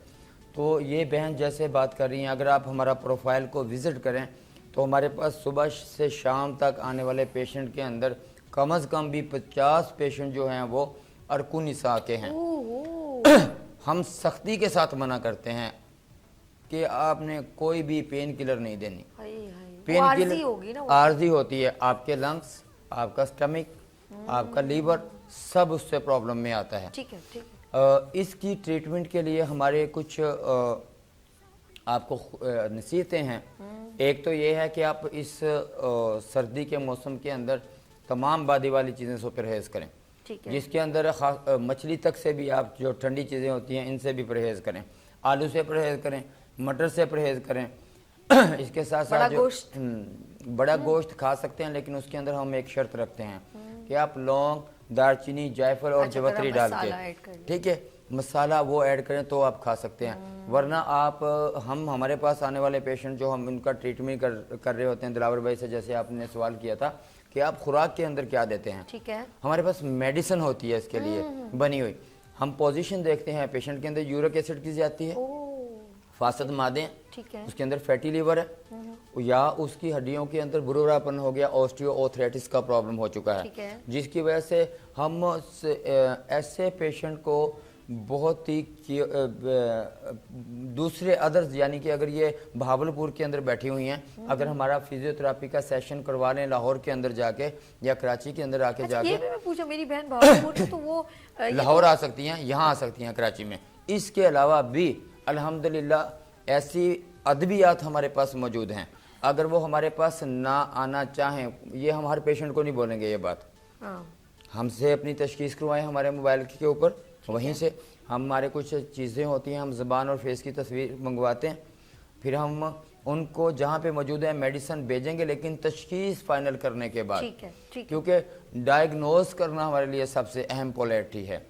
तो ये बहन जैसे बात कर रही हैं, अगर आप हमारा प्रोफाइल को विज़िट करें तो हमारे पास सुबह से शाम तक आने वाले पेशेंट के अंदर कम अज़ कम भी 50 पेशेंट जो हैं वो अरकुनिसा के हैं। हम सख्ती के साथ मना करते हैं कि आपने कोई भी पेन किलर नहीं देनी। पेन किलर होगी ना, आर्जी होती है। आपके लंग्स, आपका स्टमक, आपका लीवर, सब उससे प्रॉब्लम में आता है। ठीक है, ठीक है। इसकी ट्रीटमेंट के लिए हमारे कुछ आपको नसीहतें हैं। एक तो ये है कि आप इस सर्दी के मौसम के अंदर तमाम बादी वाली चीज़ें से परहेज़ करें, ठीक है। जिसके अंदर मछली तक से भी, आप जो ठंडी चीज़ें होती हैं इनसे भी परहेज़ करें, आलू से परहेज़ करें, मटर से परहेज़ करें। इसके साथ साथ बड़ा गोश्त खा सकते हैं, लेकिन उसके अंदर हम एक शर्त रखते हैं कि आप लौंग, दालचीनी, जायफल और जवतरी डाल के, ठीक है, मसाला वो ऐड करें तो आप खा सकते हैं। वरना आप हमारे पास आने वाले पेशेंट जो हम उनका ट्रीटमेंट कर रहे होते हैं, दिलावर भाई से जैसे आपने सवाल किया था कि आप खुराक के अंदर क्या देते हैं, ठीक है, हमारे पास मेडिसिन होती है इसके लिए बनी हुई। हम पोजीशन देखते हैं पेशेंट के अंदर यूरिक एसिड की जाती है, फासद मादे ठीक है। हैं, उसके अंदर फैटी लीवर है, या उसकी हड्डियों के अंदर बुरोरापन हो गया, ऑस्टियोआर्थराइटिस का प्रॉब्लम हो चुका ठीक है, है। जिसकी वजह से हम ऐसे पेशेंट को बहुत ही दूसरे अदर्स, यानी कि अगर ये भावलपुर के अंदर बैठी हुई हैं, अगर हमारा फिजियोथेरापी का सेशन करवा लें लाहौर के अंदर जाके या कराची के अंदर आके अच्छा, ये जाके, भी मैं पूछा, मेरी बहन भावलपुर में, तो वो लाहौर आ सकती हैं, यहाँ आ सकती हैं कराची में। इसके अलावा भी अल्हम्दुलिल्लाह ऐसी अद्वियात हमारे पास मौजूद हैं, अगर वो हमारे पास ना आना चाहें, ये हम हर पेशेंट को नहीं बोलेंगे ये बात, हाँ, हमसे अपनी तशखीस करवाएं हमारे मोबाइल के ऊपर, वहीं से हमारे कुछ चीज़ें होती हैं, हम ज़बान और फेस की तस्वीर मंगवाते हैं, फिर हम उनको जहाँ पे मौजूद है मेडिसिन भेजेंगे, लेकिन तशखीस फाइनल करने के बाद, ठीक है, ठीक है, क्योंकि डायग्नोज करना हमारे लिए सबसे अहम पोलैरिटी है।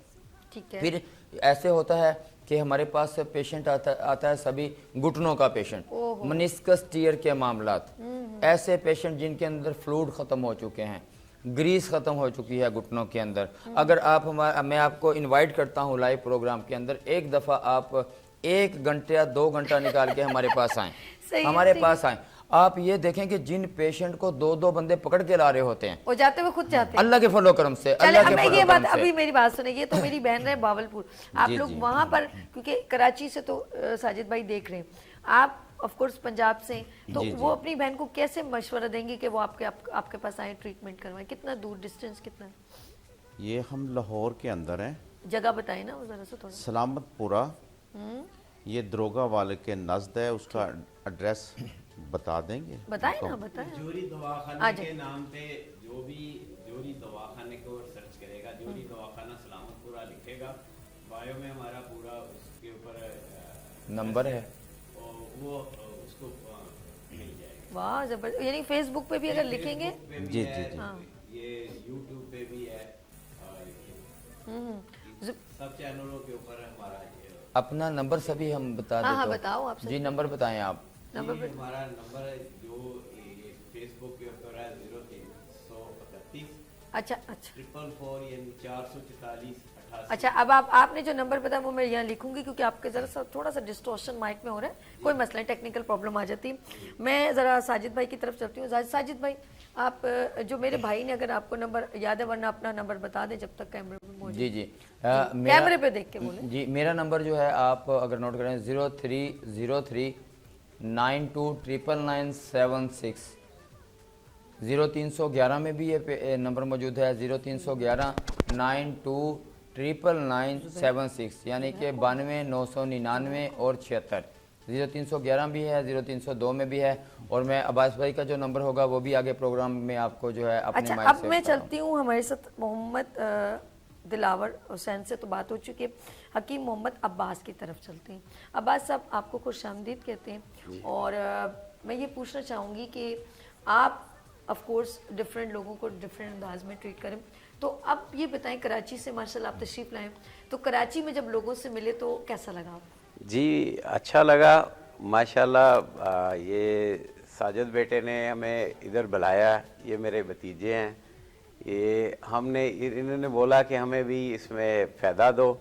ठीक है। फिर ऐसे होता है कि हमारे पास पेशेंट आता है सभी घुटनों का पेशेंट, मनिस्कस टीयर के मामलात, ऐसे पेशेंट जिनके अंदर फ्लूइड ख़त्म हो चुके हैं, ग्रीस ख़त्म हो चुकी है घुटनों के अंदर, अगर आप मैं आपको इनवाइट करता हूँ लाइव प्रोग्राम के अंदर, एक दफ़ा आप 1 घंटे या 2 घंटा निकाल के हमारे पास आएँ, हमारे पास आएँ, आप ये देखें कि जिन पेशेंट को 2-2 बंदे पकड़ के ला रहे होते हैं, वो जाते हुए खुद जाते हैं। अल्लाह के फलो करम से, चले, अल्लाह अब के मैं फलो ये बात, करम से। अभी मेरी बात सुने, ये तो मेरी बहन है भावलपुर, आप जी, लोग जी। वहां पर, क्योंकि कराची से तो साजिद भाई देख रहे हैं, आप ऑफ कोर्स पंजाब से, तो जी, वो अपनी बहन को कैसे मशवरा देंगे कि वो आपके पास आए, ट्रीटमेंट करवाएं? कितना दूर, डिस्टेंस कितना है? ये हम लाहौर के अंदर हैं, जगह बताए ना वो जरा सा थोड़ा। सलामतपुरा, ये दरोगा वाले के नज़द है, उसका एड्रेस बता देंगे? बताए ना, बताए। जोरी आ दवाखाने जाए। के नाम पे जो भी जोरी दवाखाने को सर्च करेगा, जोरी दवाखाना सलामतपुरा लिखेगा, बायो में हमारा पूरा उसके ऊपर नंबर है, और वो उसको मिल जाएगा। वाह जबरदस्त, यानी फेसबुक पे भी अगर लिखेंगे, फेसबुक पे भी जी, है, जी, जी। ये यूट्यूब पे भी है, और सब चैनलों के ऊपर हमारा ये अपना नंबर सभी हम बता हाँ, हाँ, देते बताओ आप हो जी, नंबर बताएं आप। नंबर पे हमारा नंबर है जो फेसबुक के ऊपर है 0331 अच्छा, अच्छा, 444 यानी 444 88। अच्छा, अब आपने जो नंबर बताया वो मैं यहाँ लिखूंगी, क्योंकि आपके जरा सा थोड़ा सा डिस्टॉर्शन माइक में हो रहा है, कोई मसला नहीं, टेक्निकल प्रॉब्लम आ जाती है। मैं ज़रा साजिद भाई की तरफ चलती हूँ। साजिद भाई, आप जो मेरे भाई ने, अगर आपको नंबर याद है, वरना अपना नंबर बता दें जब तक कैमरे पे मौजूद। जी जी, कैमरे पे देख के बोले। जी, मेरा नंबर जो है आप अगर नोट करें 0303 929997 0311 में भी ये नंबर मौजूद है, 0311 929997, यानी कि 92 999 और 76। 0311 भी है, 0302 में भी है, और मैं अब्बास भाई का जो नंबर होगा वो भी आगे प्रोग्राम में आपको जो है अपने अच्छा, माइक अब से मैं बताऊं। चलती हूँ, हमारे साथ मोहम्मद दिलावर हुसैन से तो बात हो चुकी है, हकीम मोहम्मद अब्बास की तरफ चलते हैं। अब्बास साहब, आपको खुशामदीद कहते हैं, और मैं ये पूछना चाहूँगी कि आप ऑफ कोर्स डिफरेंट लोगों को डिफरेंट अंदाज में ट्रीट करें, तो अब ये बताएं, कराची से माशाल्लाह आप तशरीफ़ लाएं, तो कराची में जब लोगों से मिले तो कैसा लगा आपको? जी अच्छा लगा माशाल्लाह। ये साजिद बेटे ने हमें इधर बुलाया, ये मेरे भतीजे हैं, ये हमने इन्होंने बोला कि हमें भी इसमें फ़ायदा दो,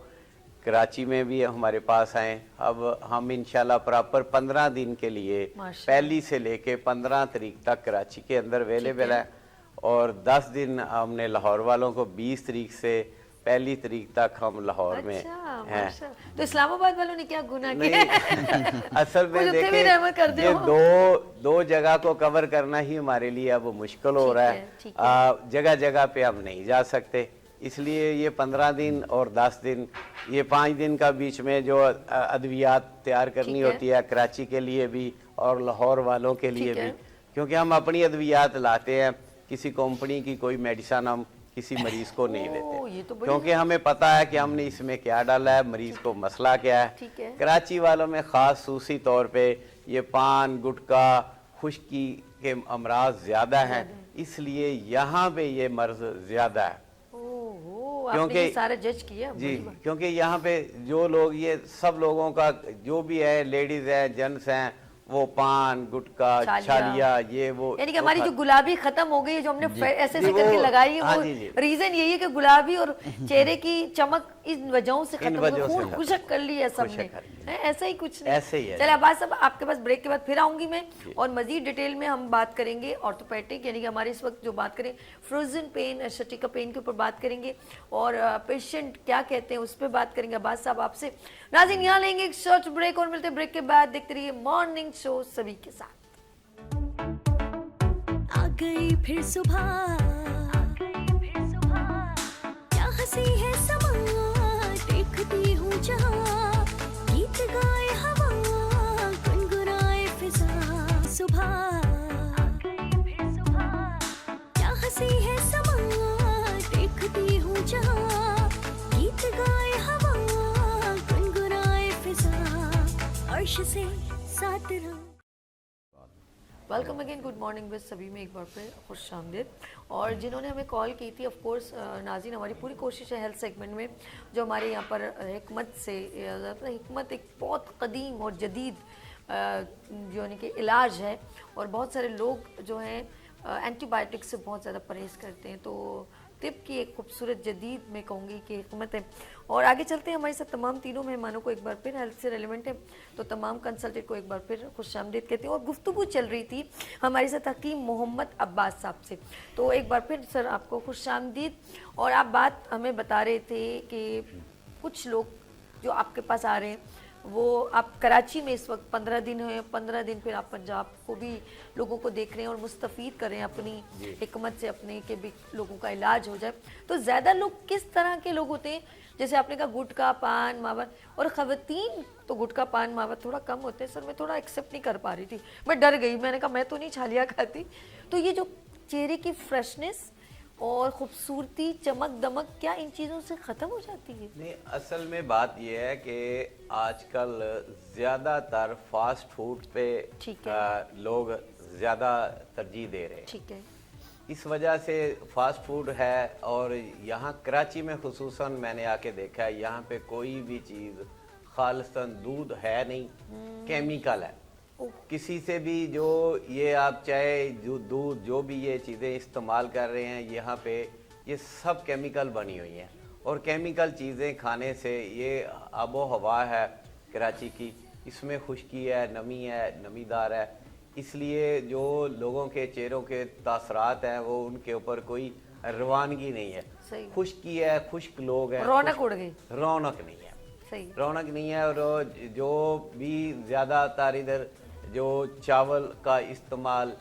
कराची में भी हमारे पास आएँ। अब हम इंशाल्लाह प्रॉपर 15 दिन के लिए पहली से लेके 15 तारीख तक कराची के अंदर अवेलेबल है, और 10 दिन हमने लाहौर वालों को 20 तारीख से पहली तारीख तक हम लाहौर में हैं। तो इस्लामाबाद वालों ने क्या गुनाह नहीं, किया? असल में मुझे भी देखें, रहमत कर दो। ये दो जगह को कवर करना ही हमारे लिए अब मुश्किल हो रहा ठीक है, जगह जगह पे हम नहीं जा सकते, इसलिए ये 15 दिन और 10 दिन, ये 5 दिन का बीच में जो अद्वियात तैयार करनी होती है कराची के लिए भी और लाहौर वालों के लिए भी, क्योंकि हम अपनी अद्वियात लाते हैं, किसी कंपनी की कोई मेडिसिन हम किसी मरीज को नहीं ये तो देते, क्योंकि हमें पता है कि हमने इसमें क्या डाला है, मरीज को मसला क्या है। कराची वालों में ख़ास सूसी तौर पे ये पान, गुटखा, खुश्की के अमराज ज़्यादा हैं, इसलिए यहाँ पे ये मर्ज ज़्यादा है। क्योंकि सारा जज किया जी, क्योंकि यहाँ पे जो लोग, ये सब लोगों का जो भी है, लेडीज़ हैं, जेंट्स हैं, वो पान गुटखा छालिया ये वो यानी कि हमारी जो गुलाबी खत्म हो गई है, जो हमने ऐसे जी, करके वो- लगाई है, हाँ वो जी, जी। रीजन यही है कि गुलाबी और चेहरे की चमक इन वजहों से खत्म हो वजहों गई, से खून खत्म। खुशक कर ली है सबने। खुशक कर ली। है, ऐसा ही कुछ नहीं। ऐसे ही है। चलिए अब्बास साहब, आपके पास ब्रेक के बाद फिर आऊंगी मैं, और मजीद डिटेल में हम बात करेंगे ऑर्थोपेडिक, यानी कि हमारे इस वक्त जो बात करें फ्रोजन पेन, सटिका पेन के ऊपर बात करेंगे, और पेशेंट क्या कहते हैं उस पर बात करेंगे अब्बास साहब आपसे। नाज़रीन, यहाँ लेंगे एक शॉर्ट ब्रेक और मिलते हैं ब्रेक के बाद। देखते रहिए मॉर्निंग शो सभी के साथ। आ गई फिर सुबह, क्या हंसी है समा, देखती हूँ जहाँ, गीत गाए हवा, गुनगुनाए फिजा। सुबह क्या हंसी है समा, देखती हूँ जहाँ, गीत गाए हवा, गुनगुनाए फिजा। अर्श से साथ रहो। Welcome again, good morning with सभी में एक बार फिर खुश आमदीद। और जिन्होंने हमें कॉल की थी, ऑफ कोर्स नाज़रीन, हमारी पूरी कोशिश है हेल्थ सेगमेंट में जो हमारे यहाँ पर हिकमत से, हिकमत एक बहुत कदीम और जदीद जो यानी कि इलाज है, और बहुत सारे लोग जो हैं एंटीबायोटिक से बहुत ज़्यादा परहेज़ करते हैं, तो तिब की एक खूबसूरत जदीद मैं कहूँगी कि हिकमत है। और आगे चलते हैं, हमारे साथ तमाम तीनों मेहमानों को एक बार फिर हेल्थ से रेलिवेंट है तो तमाम कंसल्टेंट को एक बार फिर खुशामदीद कहती हूँ। और गुफ्तगू चल रही थी हमारे साथ हकीम मोहम्मद अब्बास साहब से, तो एक बार फिर सर आपको खुशामदीद। और आप बात हमें बता रहे थे कि कुछ लोग जो आपके पास आ रहे हैं, वो आप कराची में इस वक्त 15 दिन हैं, 15 दिन फिर आप पंजाब को भी लोगों को देख रहे हैं और मुस्तफ़ीद कर रहे हैं अपनी हिकमत से, अपने के भी लोगों का इलाज हो जाए। तो ज़्यादा लोग किस तरह के लोग होते हैं? जैसे आपने कहा गुटखा पान मावा, और ख़वातीन तो गुटखा पान मावा थोड़ा कम होते हैं। सर मैं थोड़ा एक्सेप्ट नहीं कर पा रही थी, मैं डर गई, मैंने कहा मैं तो नहीं छालिया खाती। तो ये जो चेहरे की फ्रेशनेस और खूबसूरती, चमक दमक, क्या इन चीज़ों से ख़त्म हो जाती है? नहीं, असल में बात यह है कि आजकल ज़्यादातर फास्ट फूड पे ठीक है। लोग ज़्यादा तरजीह दे रहे हैं। ठीक है। इस वजह से फास्ट फूड है, और यहाँ कराची में खुसूसन मैंने आके देखा है, यहाँ पे कोई भी चीज़ खालिसन दूध है नहीं, केमिकल है। किसी से भी जो ये आप चाहे जो दूध जो भी ये चीज़ें इस्तेमाल कर रहे हैं यहाँ पे, ये सब केमिकल बनी हुई हैं, और केमिकल चीज़ें खाने से ये आबो हवा है कराची की, इसमें खुश्की है, नमीदार है, इसलिए जो लोगों के चेहरों के तासरात हैं वो उनके ऊपर कोई रवानगी नहीं है। सही। खुश्की है, खुश्क लोग हैं, रौनक उड़ गई। रौनक नहीं है। सही। रौनक नहीं है। और जो भी ज़्यादातर इधर जो चावल का इस्तेमाल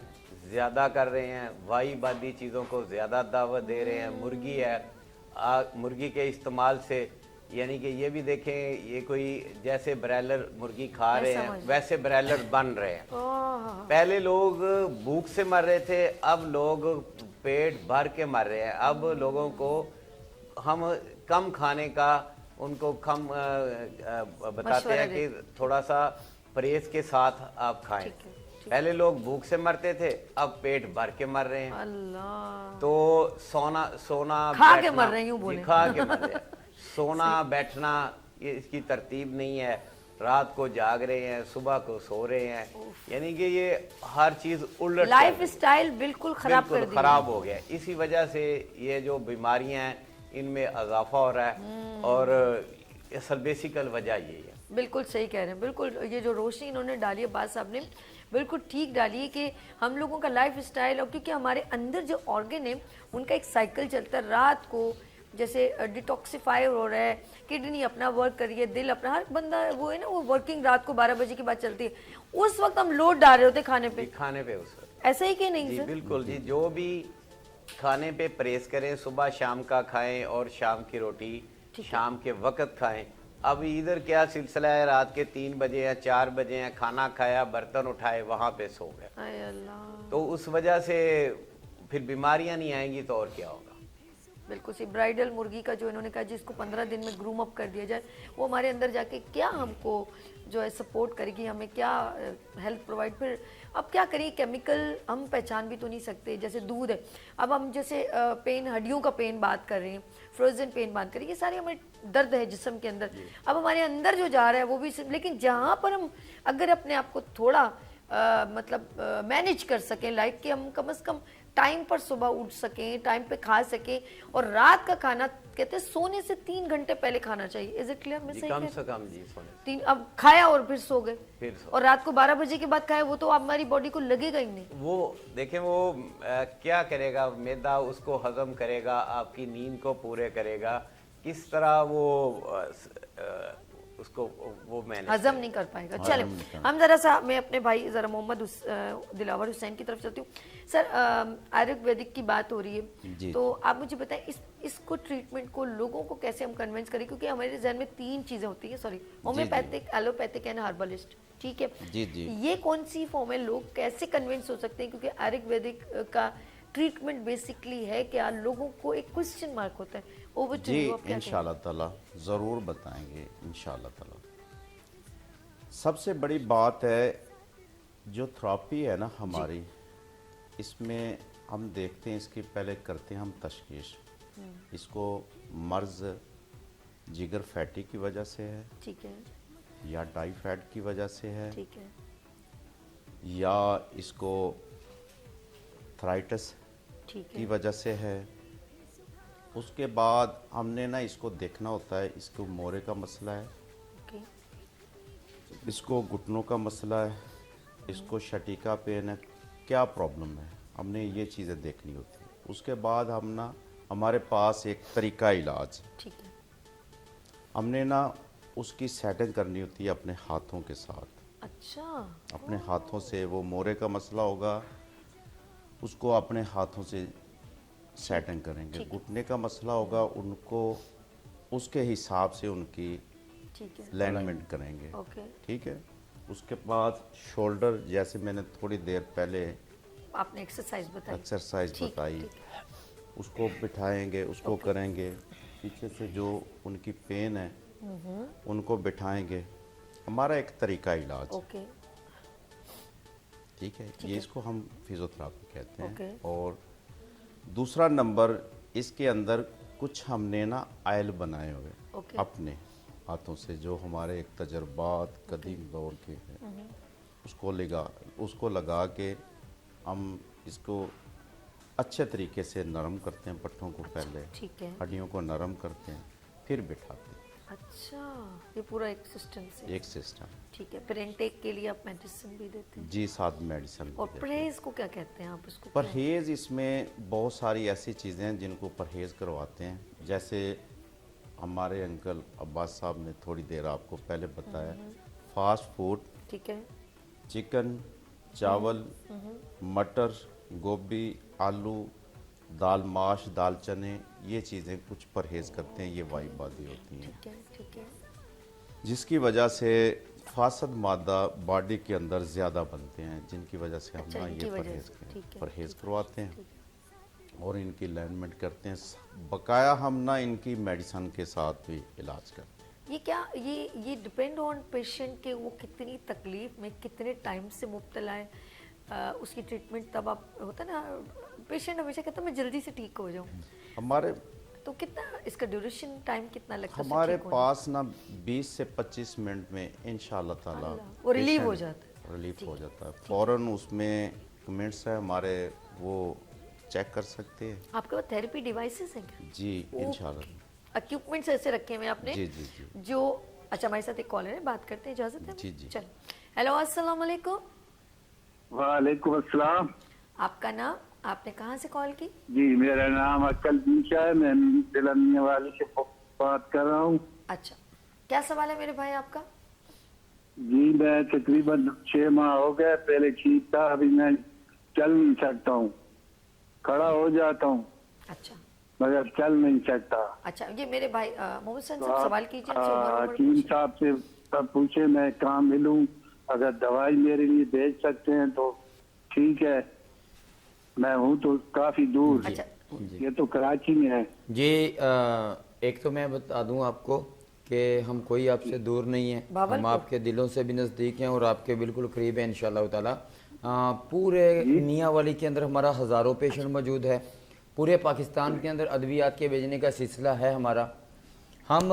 ज़्यादा कर रहे हैं, वाई बादी चीज़ों को ज़्यादा दावत दे रहे हैं, मुर्गी है, मुर्गी के इस्तेमाल से, यानी कि ये भी देखें, ये कोई जैसे ब्रायलर मुर्गी खा रहे हैं वैसे ब्रायलर बन रहे हैं। पहले लोग भूख से मर रहे थे, अब लोग पेट भर के मर रहे हैं। अब लोगों को हम कम खाने का उनको कम बताते हैं कि थोड़ा सा परहेज के साथ आप खाएं। पहले लोग भूख से मरते थे, अब पेट भर के मर रहे हैं। अल्लाह। तो सोना खा के मर रहे हैं, यूं बोले। खा के मर रहे हैं। सोना बैठना ये इसकी तरतीब नहीं है, रात को जाग रहे हैं, सुबह को सो रहे हैं, यानी कि ये हर चीज उलट लाइफ स्टाइल बिल्कुल खराब कर दी, खराब हो गया। इसी वजह से ये जो बीमारियां हैं इनमें इजाफा हो रहा है, और असल बेसिकल वजह यही है। बिल्कुल सही कह रहे हैं। बिल्कुल ये जो रोशनी इन्होंने डाली है अब्बास साहब ने, बिल्कुल ठीक डाली है कि हम लोगों का लाइफ स्टाइल, और क्योंकि हमारे अंदर जो ऑर्गन है उनका एक साइकिल चलता है, रात को जैसे डिटॉक्सिफाई हो रहा है, किडनी अपना वर्क कर रही है, दिल अपना, हर बंदा वो है ना, वो वर्किंग रात को 12 बजे के बाद चलती है, उस वक्त हम लोड डाल रहे होते खाने पे उस वक्त। ऐसा ही कि नहीं जी सर? बिल्कुल जी, जो भी खाने पे परहेज करें, सुबह शाम का खाएं, और शाम की रोटी शाम के वक्त खाएं। अब इधर क्या सिलसिला है, रात के 3 बजे या 4 बजे हैं, खाना खाया, बर्तन उठाए, वहां पे सो गए। आय अल्लाह। तो उस वजह से फिर बीमारियां नहीं आएंगी तो और क्या होगा। बिल्कुल सी ब्राइडल मुर्गी का जो इन्होंने कहा जिसको 15 दिन में ग्रूम अप कर दिया जाए, वो हमारे अंदर जाके क्या हमको जो है सपोर्ट करेगी, हमें क्या हेल्थ प्रोवाइड। फिर अब क्या करिए, केमिकल हम पहचान भी तो नहीं सकते। जैसे दूध है, अब हम जैसे पेन, हड्डियों का पेन बात कर रहे हैं, फ्रोजन पेन बात करें, ये सारे हमें दर्द है जिस्म के अंदर, अब हमारे अंदर जो जा रहा है वो भी। लेकिन जहाँ पर हम अगर अपने आप को थोड़ा मतलब मैनेज कर सकें, लाइक कि हम कम से कम टाइम पर सुबह उठ सकें, टाइम पे खा सकें, और रात का खाना कहते हैं सोने से 3 घंटे पहले खाना चाहिए। Is it clear? मैं जी सही कम कह से कम जी सोने से। 3, अब खाया और फिर सो गए, फिर सो और रात को 12 बजे के बाद खाया, वो तो हमारी बॉडी को लगेगा ही नहीं। वो देखें वो क्या करेगा, मैदा उसको हजम करेगा, आपकी नींद को पूरे करेगा, किस तरह वो उसको वो मैनेज हजम नहीं कर पाएगा। चले हम जरा सा, मैं अपने भाई जरा मोहम्मद दिलावर हुसैन की तरफ चलती हूँ। सर आयुर्वेदिक की बात हो रही है, तो आप मुझे बताएं इसको ट्रीटमेंट को लोगों को कैसे हम कन्विंस करें, क्योंकि हमारे जहन में 3 चीजें होती हैं, sorry, homeopathic, allopathic and herbalist, ठीक है? जी जी। ये कौन सी फॉर्म है, लोग कैसे कन्विंस हो सकते हैं? क्योंकि आयुर्वेदिक का ट्रीटमेंट बेसिकली है क्या, लोगों को एक क्वेश्चन मार्क होता है। ओवर टू जी यू, आप क्या कहेंगे? इंशाल्लाह ताला ज़रूर बताएंगे इंशाल्लाह ताला। सबसे बड़ी बात है जो थेरेपी है ना हमारी, इसमें हम देखते हैं, इसकी पहले करते हैं हम तशखीस, इसको मर्ज़ जिगर फैटी की वजह से है, ठीक है, या टाइफाइड की वजह से है, ठीक है, या इसको थायराइटिस ठीक की है, वजह से है। उसके बाद हमने ना इसको देखना होता है, इसको मोरे का मसला है, ओके, इसको घुटनों का मसला है, इसको शटीका पेन है, क्या प्रॉब्लम है, हमने ये चीज़ें देखनी होती है। उसके बाद हम ना, हमारे पास एक तरीका इलाज, ठीक है, हमने ना उसकी सेटिंग करनी होती है अपने हाथों के साथ। अच्छा, अपने हाथों से वो मोरे का मसला होगा, उसको अपने हाथों से सेटिंग करेंगे। घुटने का मसला होगा, उनको उसके हिसाब से उनकी ठीक है, अलाइनमेंट करेंगे, ओके, ठीक है। उसके बाद शोल्डर, जैसे मैंने थोड़ी देर पहले आपने एक्सरसाइज बताई, एक्सरसाइज ठीक, बताई, ठीक। उसको बिठाएंगे, उसको करेंगे। पीछे से जो उनकी पेन है उनको बिठाएंगे। हमारा एक तरीका इलाज, ओके, ठीक है, ये इसको हम फिजियोथेरेपी कहते हैं। ओके। और दूसरा नंबर, इसके अंदर कुछ हमने ना आयल बनाए हुए ओके। अपने हाथों से, जो हमारे एक तजर्बात कदीम दौर के हैं, उसको लगा के हम इसको अच्छे तरीके से नरम करते हैं। पट्टों को पहले, ठीक है, हड्डियों को नरम करते हैं, फिर बिठाते हैं। अच्छा, ये पूरा एक सिस्टम से, एक सिस्टम, ठीक है। फिर इनटेक के लिए आप मेडिसिन भी देते हैं, जी, साथ मेडिसिन भी और देते हैं। परहेज को क्या कहते हैं आप इसको? परहेज़, इसमें बहुत सारी ऐसी चीज़ें हैं जिनको परहेज़ करवाते हैं। जैसे हमारे अंकल अब्बास साहब ने थोड़ी देर आपको पहले बताया, फास्ट फूड, ठीक है, चिकन, चावल, मटर, गोभी, आलू, दाल माश, दाल चने, ये चीज़ें कुछ परहेज़ करते हैं, ये वाइबादी होती हैं, ठीक है, ठीक है, जिसकी वजह से फासद मादा बॉडी के अंदर ज़्यादा बनते हैं, जिनकी वजह से हम अच्छा, ना इनकी ये वजह परहेज़ से, ठीक है, परहेज़ करवाते हैं और इनकी अलाइनमेंट करते हैं। बकाया हम ना इनकी मेडिसिन के साथ भी इलाज करते हैं। ये क्या, ये डिपेंड ऑन पेशेंट के वो कितनी तकलीफ में कितने टाइम से मुब्तला है, उसकी ट्रीटमेंट तब आप होता है ना, पेशेंट हमेशा कहता है मैं जल्दी से ठीक हो जाऊँ, हमारे तो कितना इसका ड्यूरेशन टाइम कितना लगता है? हमारे पास ना 20 से 25 मिनट में इंशाल्लाह ताला वो रिलीव हो patient जाता है, रिलीफ हो जाता है। फ़ौरन उसमें कमेंट्स है हमारे, वो चेक कर सकते हैं। आपके पास थेरेपी डिवाइसेस हैं क्या? जी इंशाल्लाह। इक्विपमेंट्स ऐसे रखे हुए हैं आपने? जी जी जी। जो, अच्छा, हमारे साथ एक कॉलर है, बात करते हैं, इजाजत है? जी, जी। चल, हेलो, अस्सलाम वालेकुम। वालेकुम अस्सलाम। आपका नाम, आपने कहाँ से कॉल की? जी, मेरा नाम अक्कल बीशा है, मैं दिलमिया वाली से बात कर रहा हूँ। अच्छा, क्या सवाल है मेरे भाई आपका? जी, मैं तकरीबन 6 माह हो गए, पहले ठीक था, अभी मैं चल नहीं सकता हूँ, खड़ा हो जाता हूँ अच्छा, मगर चल नहीं सकता। अच्छा, ये मेरे भाई मोहम्मद हसन तो साहब आप सवाल कीजिए, उनसे उम्र उम्र हकीम पूछिए। साहब से तब पूछे मैं कहाँ मिलूं, अगर दवाई मेरे लिए भेज सकते हैं तो ठीक है, मैं हूँ तो काफी दूर, अच्छा, ये तो कराची में है। जी, एक तो मैं बता दूं आपको कि हम कोई आपसे दूर नहीं हैं, हम आपके दिलों से भी नज़दीक हैं और आपके बिल्कुल करीब हैं इंशाअल्लाह ताला। पूरे मियाँ वाली के अंदर हमारा हज़ारों पेशेंट मौजूद है, पूरे पाकिस्तान के अंदर अद्वियात के भेजने का सिलसिला है हमारा। हम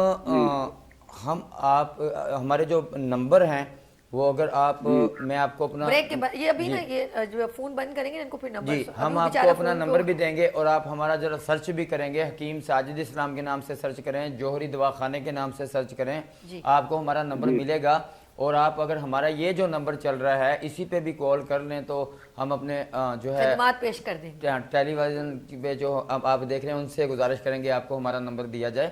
आप हमारे जो नंबर हैं وہ اگر آپ میں آپ کو اپنا بریک کے بعد یہ ابھی نا یہ جو فون بند کریں گے ان کو پھر نمبر جی ہم آپ کو اپنا نمبر بھی دیں گے اور آپ ہمارا ذرا سرچ بھی کریں گے, حکیم ساجد اسلام کے نام سے سرچ کریں, جوہری دواخانے کے نام سے سرچ کریں, آپ کو ہمارا نمبر ملے گا. اور آپ اگر ہمارا یہ جو نمبر چل رہا ہے اسی پہ بھی کال کر لیں تو ہم اپنے جو ہے خدمات پیش کر دیں گے. ٹیلی ویژن پہ جو آپ دیکھ رہے ہیں ان سے گزارش کریں گے آپ کو ہمارا نمبر دیا جائے.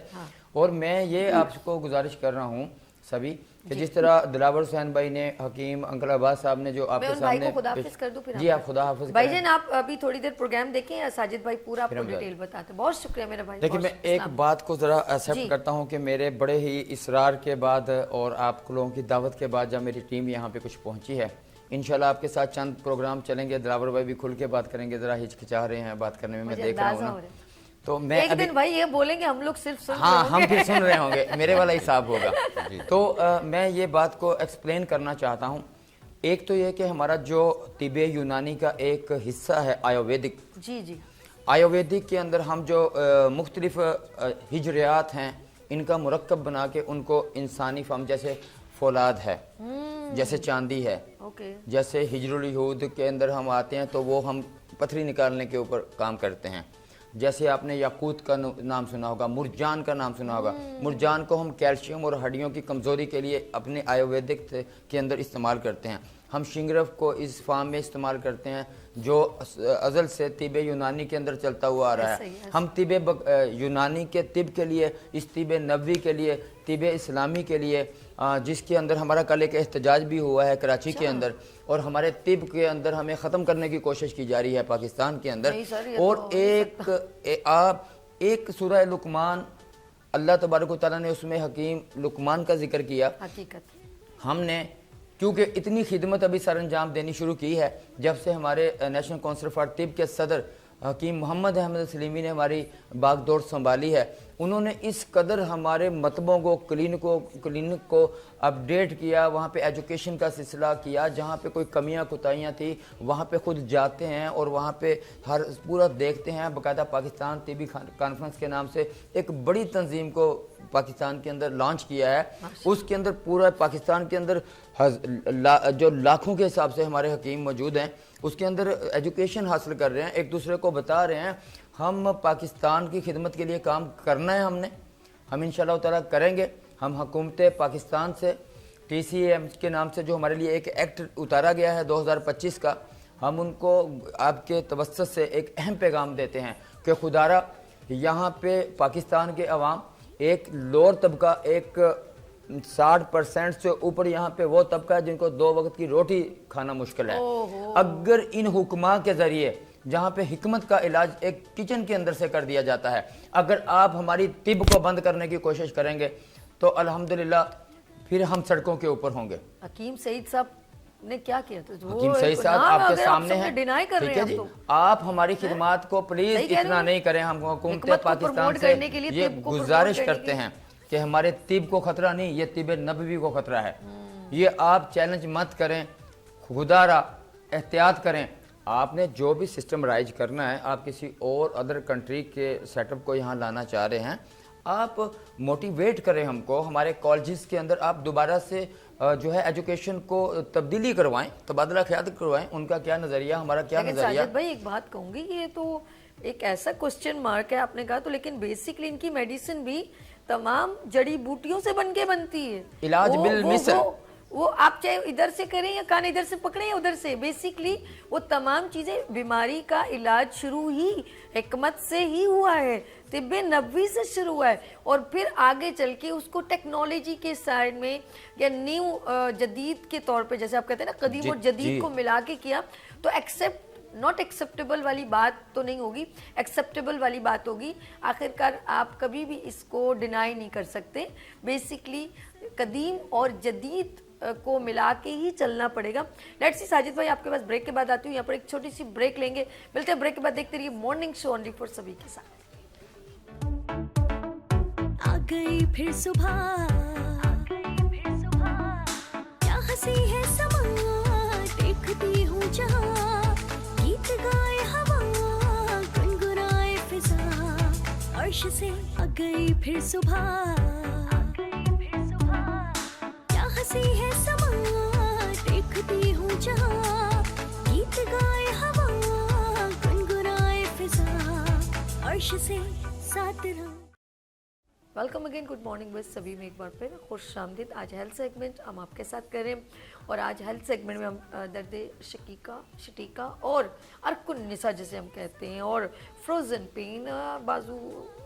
اور میں یہ آپ کو گزارش کر رہا ہوں سبھی کہ جس طرح دلاور حسین بھائی نے, حکیم انکل عباس صاحب نے جو آپ کے سامنے خدا حافظ کر دوں. جی آپ خدا حافظ بھائی جان آپ ابھی تھوڑی دیر پروگرام دیکھیں, ساجد بھائی پورا آپ کو ڈیٹیل بتاتے ہیں. بہت شکریہ میرا بھائی. دیکھیں میں ایک بات کو ذرا ایکسیپٹ کرتا ہوں کہ میرے بڑے ہی اصرار کے بعد اور آپ لوگوں کی دعوت کے بعد جب میری ٹیم یہاں پہ کچھ پہنچی ہے, انشاءاللہ آپ کے ساتھ چند پروگرام چلیں گے. دلاور بھائی بھی کھل کے بات کریں گے, ذرا ہچکچا رہے ہیں بات کرنے میں دیکھ رہا ہوں نا. تو میں ایک دن بھائی یہ بولیں گے ہم لوگ صرف سن ہاں ہم پھر سن رہے ہوں گے, میرے والا حساب ہوگا. تو میں یہ بات کو ایکسپلین کرنا چاہتا ہوں. ایک تو یہ کہ ہمارا جو طب یونانی کا ایک حصہ ہے آیوویدک, جی جی آیوویدک کے اندر ہم جو مختلف ہجریات ہیں ان کا مرکب بنا کے ان کو انسانی فارم, جیسے فولاد ہے, جیسے چاندی ہے, جیسے ہجر الیہود کے اندر ہم آتے ہیں تو وہ ہم پتھری نکالنے کے اوپر کام کرتے ہیں. جیسے آپ نے یاقوت کا نام سنا ہوگا, مرجان کا نام سنا ہوگا. مرجان کو ہم کیلشیم اور ہڈیوں کی کمزوری کے لیے اپنے آیوویدک کے اندر استعمال کرتے ہیں. ہم شنگرف کو اس فارم میں استعمال کرتے ہیں جو ازل سے طب یونانی کے اندر چلتا ہوا آ رہا ہے. ہم طب یونانی کے طب کے لیے, اس طب نبوی کے لیے, طب اسلامی کے لیے, جس کے اندر ہمارا کل ایک احتجاج بھی ہوا ہے کراچی کے اندر, اور ہمارے طب کے اندر ہمیں ختم کرنے کی کوشش کی جا رہی ہے پاکستان کے اندر. اور ایک سورہ لقمان اللہ تبارک و تعالیٰ نے اس میں حکیم لقمان کا ذکر کیا. ہم نے کیونکہ اتنی خدمت ابھی سر انجام دینی شروع کی ہے جب سے ہمارے نیشنل کونسل فار طب کے صدر حکیم محمد احمد سلیمی نے ہماری باغ دوڑ سنبھالی ہے. انہوں نے اس قدر ہمارے مطبوں کو, کلینک کو اپڈیٹ کیا, وہاں پہ ایجوکیشن کا سلسلہ کیا. جہاں پہ کوئی کمیاں کوتاہیاں تھیں وہاں پہ خود جاتے ہیں اور وہاں پہ ہر پورا دیکھتے ہیں. باقاعدہ پاکستان طبی کانفرنس کے نام سے ایک بڑی تنظیم کو پاکستان کے اندر لانچ کیا ہے. اس کے اندر پورا پاکستان کے اندر جو لاکھوں کے حساب سے ہمارے حکیم موجود ہیں, اس کے اندر ایجوکیشن حاصل کر رہے ہیں, ایک دوسرے کو بتا رہے ہیں. ہم پاکستان کی خدمت کے لیے کام کرنا ہے, ہم انشاءاللہ تعالیٰ کریں گے. ہم حکومت پاکستان سے TCAM کے نام سے جو ہمارے لیے ایک ایکٹ اتارا گیا ہے 2025 کا, ہم ان کو آپ کے توسط سے ایک اہم پیغام دیتے ہیں کہ خدارا یہاں پہ پاکستان کے عوام ایک لوور طبقہ, ایک 60% سے اوپر یہاں پہ وہ طبقہ ہے جن کو 2 وقت کی روٹی کھانا مشکل ہے. اگر ان حکماں کے ذریعے جہاں پہ حکمت کا علاج ایک کچن کے اندر سے کر دیا جاتا ہے, اگر آپ ہماری طب کو بند کرنے کی کوشش کریں گے تو الحمدللہ پھر ہم سڑکوں کے اوپر ہوں گے. حکیم سعید صاحب نے کیا کیا تھا, حکیم سعید صاحب آپ کے سامنے ہیں, ٹھیک ہے جی, آپ ہماری خدمات کو پلیز اتنا نہیں کریں. ہم حکومت پاکستان سے یہ گزارش کرتے ہیں کہ ہمارے طب کو خطرہ نہیں, یہ طب نبوی کو خطرہ ہے. یہ آپ چیلنج مت کریں, خدارا احتیاط کریں. آپ نے جو بھی سسٹم رائج کرنا ہے, آپ کسی اور ادر کنٹری کے سیٹ اپ کو یہاں لانا چاہ رہے ہیں, آپ موٹیویٹ کریں ہم کو. ہمارے کالجز کے اندر آپ دوبارہ سے جو ہے ایجوکیشن کو تبدیلی کروائیں, تبادلہ خیال کروائیں. ان کا کیا نظریہ, ہمارا کیا نظریہ. ساجد بھائی ایک بات کہوں گی, یہ تو ایک ایسا کوسچن مارک ہے آپ نے کہا تو, لیکن بیسکلی ان کی میڈیسن بھی تمام جڑی بوٹیوں سے بن کے بنتی ہے. علاج بالمثل, وہ آپ چاہے ادھر سے کریں یا کان ادھر سے پکڑیں یا ادھر سے, بیسکلی وہ تمام چیزیں, بیماری کا علاج شروع ہی حکمت سے ہی ہوا ہے, طب نبوی سے شروع ہوا ہے, اور پھر آگے چل کے اس کو ٹیکنالوجی کے سائڈ میں یا نیو جدید کے طور پہ, جیسے آپ کہتے ہیں نا قدیم اور جدید کو ملا کے کیا, تو ناٹ ایکسیپٹیبل والی بات تو نہیں ہوگی, ایکسیپٹیبل والی بات ہوگی. آخرکار آپ کبھی بھی اس کو ڈینائی نہیں کر سکتے. بیسکلی قدیم اور جدید کو ملا کے ہی چلنا پڑے گا. لیٹس سی ساجد بھائی آپ کے پاس بریک کے بعد آتی ہوں, یہاں پر ایک چھوٹی سی بریک لیں گے, ملتے ہیں بریک کے بعد. دیکھتے رہیے مارننگ شو اونلی فار سبھی کے ساتھ. آ گئی پھر صبح, کیا ہنسی ہے سما, دیکھتی ہوں جہاں, گیت گائے ہوا, گنگنائے فضا, عرش سے آ گئی پھر صبح, کیا ہنسی ہے سما, अर्श से 7 रंग। Welcome again, good morning with सभी में एक बार फिर खुश आमदीद। आज हेल्थ सेगमेंट हम आपके साथ करें और आज हेल्थ सेगमेंट में हम दर्द शकीका और अर्कुन निसा जिसे हम कहते हैं और फ्रोज़न पेन, बाजू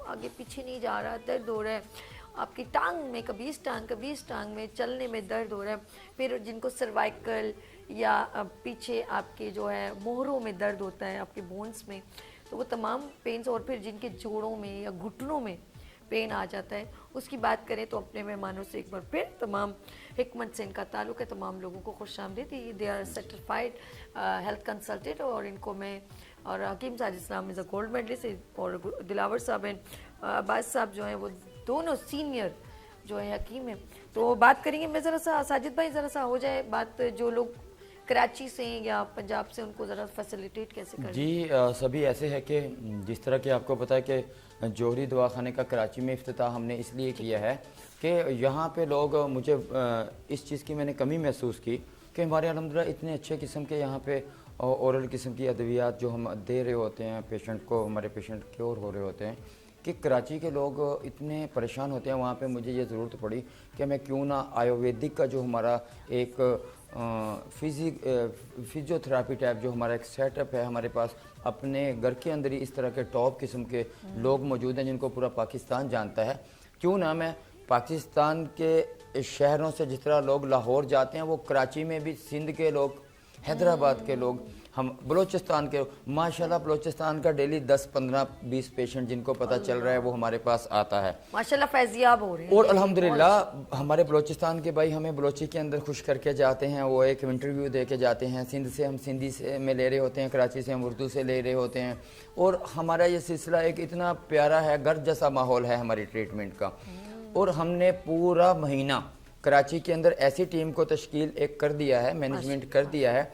आगे पीछे नहीं जा रहा, दर्द हो रहा है आपकी टांग में, कभी इस टांग में, चलने में दर्द हो रहा है, फिर जिनको सर्वाइकल या पीछे आपके जो है मोहरों में दर्द होता है आपके बोन्स में, तो वो तमाम पेन्स, और फिर जिनके जोड़ों में या घुटनों में पेन आ जाता है, उसकी बात करें तो अपने मेहमानों से एक बार फिर तमाम हिकमत से इनका ताल्लुक़ है। तमाम लोगों को खुश आमदीद। They are certified health consultant और इनको मैं और Hakim Sajid Islam is a gold medalist और दिलावर साहब हैं, अब्बास साहब जो हैं वो दोनों सीनियर जो है हकीम हैं। तो बात करेंगे, मैं ज़रा सा साजिद भाई ज़रा सा हो जाए बात, जो लोग कराची से या पंजाब से उनको ज़रा फैसिलिटेट कैसे करें? जी सभी ऐसे है कि जिस तरह के आपको पता है कि जौहरी दवाखाने का कराची में इफ्तिताह हमने इसलिए किया है कि यहाँ पे लोग, मुझे इस चीज़ की मैंने कमी महसूस की कि हमारे अल्हम्दुलिल्लाह इतने अच्छे किस्म के यहाँ पे ओरल किस्म की अद्वियात जो हम दे रहे होते हैं पेशेंट को, हमारे पेशेंट क्योर हो रहे होते हैं, कि कराची के लोग इतने परेशान होते हैं। वहाँ पे मुझे ये ज़रूरत पड़ी कि मैं क्यों ना आयुर्वेदिक का जो हमारा एक फिजियोथेरापी टाइप जो हमारा एक सेटअप है, हमारे पास अपने घर के अंदर ही इस तरह के टॉप किस्म के लोग मौजूद हैं जिनको पूरा पाकिस्तान जानता है, क्यों ना मैं पाकिस्तान के शहरों से जिस तरह लोग लाहौर जाते हैं, वो कराची में भी सिंध के लोग, हैदराबाद के लोग, हम बलूचिस्तान के, माशाल्लाह बलूचिस्तान का डेली 10, 15, 20 पेशेंट जिनको पता चल रहा है वो हमारे पास आता है, माशाल्लाह फैजियाब हो रहे हैं। और अल्हम्दुलिल्लाह हमारे बलूचिस्तान के भाई हमें बलोची के अंदर खुश करके जाते हैं, वो एक इंटरव्यू दे के जाते हैं। सिंध से हम सिंधी से में ले रहे होते हैं, कराची से हम उर्दू से ले रहे होते हैं, और हमारा ये सिलसिला एक इतना प्यारा है, घर जैसा माहौल है हमारी ट्रीटमेंट का। और हमने पूरा महीना कराची के अंदर ऐसी टीम को तश्कील एक कर दिया है, मैनेजमेंट कर दिया है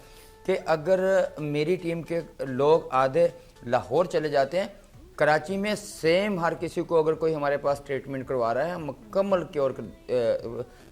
कि अगर मेरी टीम के लोग आधे लाहौर चले जाते हैं, कराची में सेम हर किसी को अगर कोई हमारे पास ट्रीटमेंट करवा रहा है, मुकम्मल क्योर